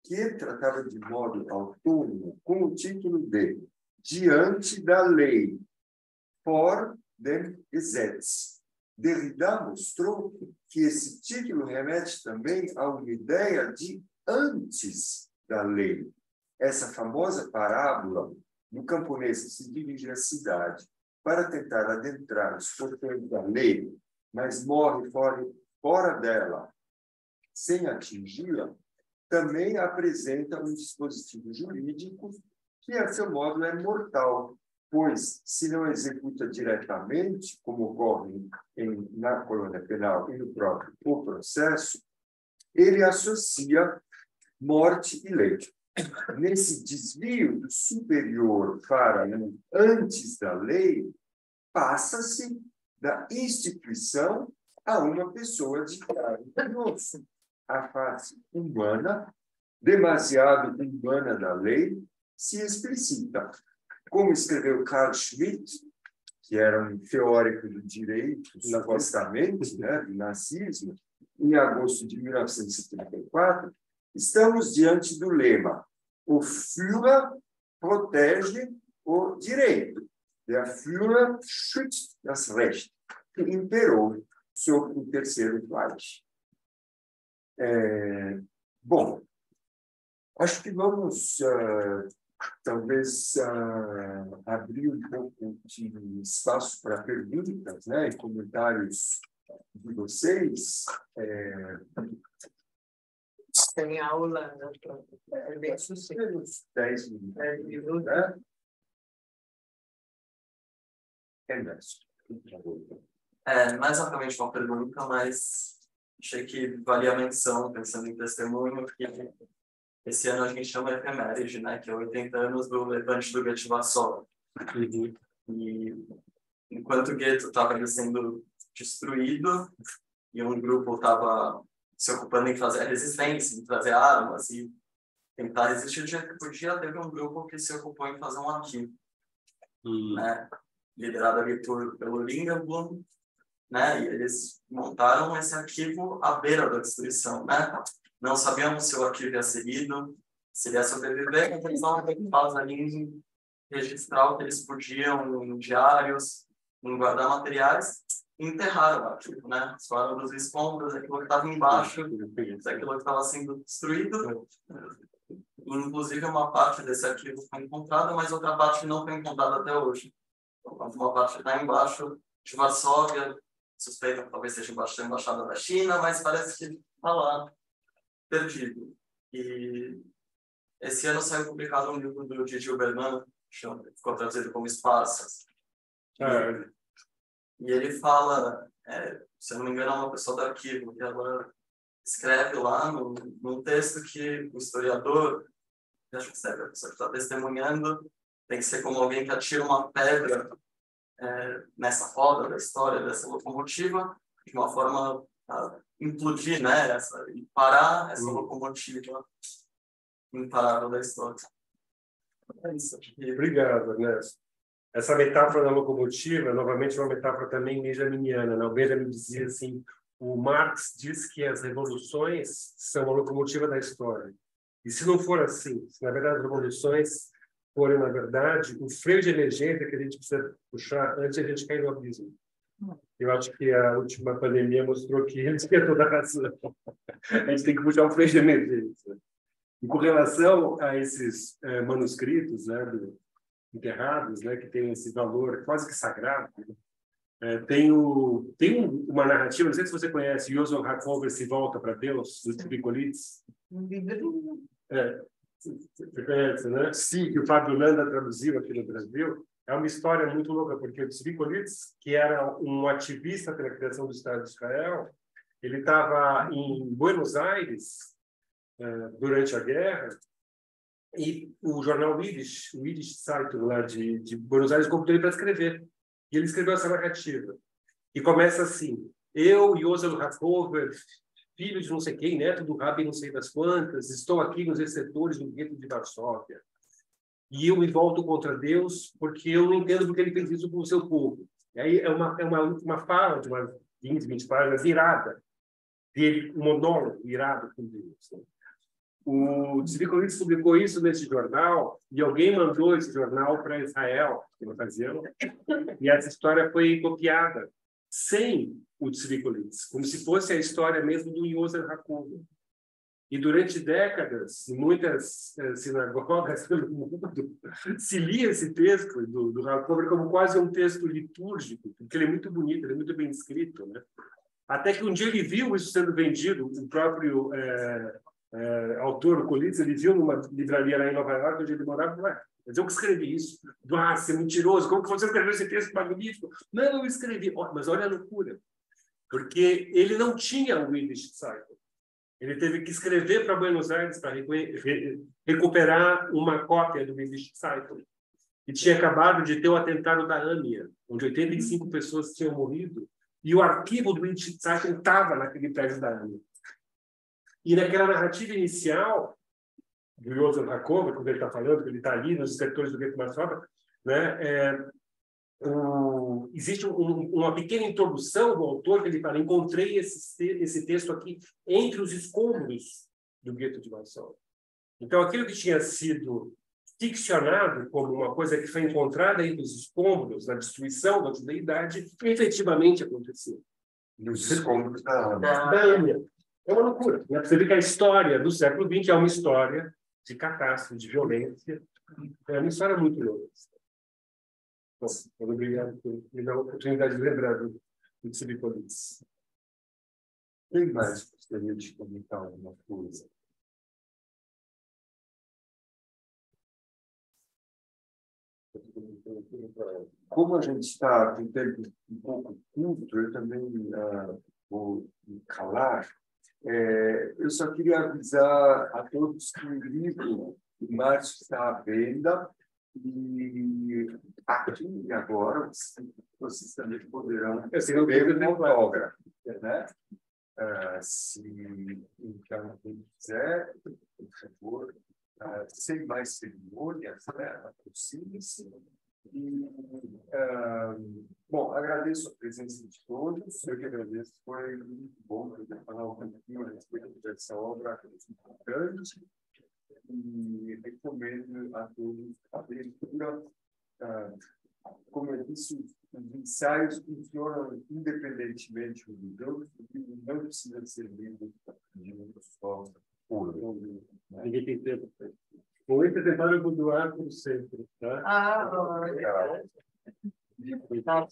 que ele tratava de modo autônomo com o título de Diante da Lei, Vor dem Gesetz. Derrida mostrou que esse título remete também a uma ideia de antes da lei. Essa famosa parábola do camponês que se dirige à cidade para tentar adentrar os portões da lei, mas morre fora dela, sem atingi-la, também apresenta um dispositivo jurídico que, a seu modo, é mortal, pois, se não executa diretamente, como ocorre na colônia penal e no próprio O Processo, ele associa morte e lei. Nesse desvio do superior para o antes da lei, passa-se da instituição a uma pessoa de carne e osso. A face humana, demasiado humana da lei, se explicita. Como escreveu Carl Schmitt, que era um teórico do direito, supostamente, né, do nazismo, em agosto de 1934, estamos diante do lema: o Führer protege o direito. Der Führer schützt das Recht, que imperou sobre o Terceiro Reich. Bom, acho que vamos talvez abrir um pouco de espaço para perguntas, né, e comentários de vocês. Tem aula, né? É bem sucinto. 10 minutos. Né? Não é exatamente uma pergunta, mas achei que valia a menção, pensando em testemunho, que esse ano a gente chama efeméride, né, que é 80 anos do levante do Gueto de Varsóvia. E enquanto o gueto estava sendo destruído e um grupo estava se ocupando em fazer a resistência, em trazer armas e tentar resistir o dia que podia, teve um grupo que se ocupou em fazer um arquivo, né, liderado ali pelo Lingenblum, né, e eles montaram esse arquivo à beira da destruição, né? Não sabíamos se o arquivo ia ser lido, se ele ia sobreviver, mas eles não faz ali registrar o que eles podiam em diários, em guardar materiais, e enterraram o arquivo, né? Fora dos escombros, aquilo que estava embaixo, daquilo que estava sendo destruído. Inclusive, uma parte desse arquivo foi encontrada, mas outra parte não foi encontrada até hoje. Então, uma parte está embaixo de Varsóvia, suspeita que talvez seja embaixo da embaixada da China, mas parece que está lá, perdido. E esse ano saiu publicado um livro do Didier Berman, que ficou traduzido como Esparsas. E ele fala, se eu não me engano, é uma pessoa do arquivo, que ela escreve lá num texto que o historiador, acho que serve a pessoa que está testemunhando, tem que ser como alguém que atira uma pedra nessa roda da história dessa locomotiva, de uma forma a implodir, né, e parar essa locomotiva imparável da história. É isso. Obrigado, Ernesto. Essa metáfora da locomotiva, novamente, é uma metáfora também benjaminiana. Né? O Benjamin dizia assim, o Marx diz que as revoluções são a locomotiva da história. E se não for assim, se na verdade as revoluções forem, na verdade, o freio de emergência que a gente precisa puxar antes de a gente cair no abismo. Eu acho que a última pandemia mostrou que a gente tem toda a razão. A gente tem que puxar o freio de emergência. E com relação a esses manuscritos, né, enterrados, né, que tem esse valor quase que sagrado, tem uma narrativa, não sei se você conhece, Joseph Hakover Se Volta para Deus, do Tzvikolitz. Você conhece, né? Sim, que o Fábio Landa traduziu aqui no Brasil. É uma história muito louca, porque o Tzvikolitz, que era um ativista pela criação do Estado de Israel, ele estava em Buenos Aires durante a guerra, e o jornal Yiddish, o Yiddish Zeitung lá de Buenos Aires, convidou ele para escrever. E ele escreveu essa narrativa. E começa assim: eu, Joseph Hakover, filho de não sei quem, neto do Rabi não sei das quantas, estou aqui nos receptores do gueto de Varsóvia. E eu me volto contra Deus porque eu não entendo porque ele fez isso com o seu povo. E aí é uma fala de umas 15, 20 páginas irada, dele, um monólogo irado com Deus. Né? O Tzvikolitz publicou isso nesse jornal e alguém mandou esse jornal para Israel, na ocasião, e essa história foi copiada sem o Tzvikolitz, como se fosse a história mesmo do Joseph Hakover. E durante décadas, em muitas sinagogas pelo mundo, se lia esse texto do Hakover como quase um texto litúrgico, porque ele é muito bonito, ele é muito bem escrito, né? Até que um dia ele viu isso sendo vendido, o próprio autor, o Kolitz, ele viu numa livraria lá em Nova York, onde ele morava, mas eu que escrevi isso. Você é mentiroso, como que você escreveu esse texto magnífico? Não, eu escrevi. Mas olha a loucura, porque ele não tinha o Yiddish Zeitung. Ele teve que escrever para Buenos Aires para recuperar uma cópia do Yiddish Zeitung. E tinha acabado de ter o atentado da AMIA, onde 85 pessoas tinham morrido, e o arquivo do Yiddish Zeitung estava naquele prédio da AMIA. E naquela narrativa inicial do Joseph Hakover, quando ele está falando, que ele está ali nos setores do gueto de Varsóvia, né, existe uma pequena introdução do autor que ele fala: encontrei esse texto aqui entre os escombros do gueto de Varsóvia. Então, aquilo que tinha sido ficcionado como uma coisa que foi encontrada entre os escombros, na destruição da judeidade, efetivamente aconteceu. Nos escombros da Da Ânia. É uma loucura. Né? Você vê que a história do século XX é uma história de catástrofe, de violência. É uma história muito louca. Bom, muito obrigado por me dar a oportunidade de lembrar do Tsiripolis. Quem mais gostaria de comentar alguma coisa? Como a gente está com tempo um pouco curto, eu também vou me calar. Eu só queria avisar a todos que o livro de Márcio está à venda e aqui e agora vocês também poderão receber um autógrafo, né? Então, quem quiser, por favor, sem mais cerimônias, né? Aproxime-se. Bom, agradeço a presença de todos. Eu que agradeço, foi muito bom poder falar um pouquinho a respeito dessa obra importante. E recomendo a todos a leitura. Como eu disse, os ensaios funcionam independentemente um dos outros, porque não precisa ser lido de um só. Ninguém tem tempo. Vou tentar me doar por sempre. Tá? Legal. Obrigado.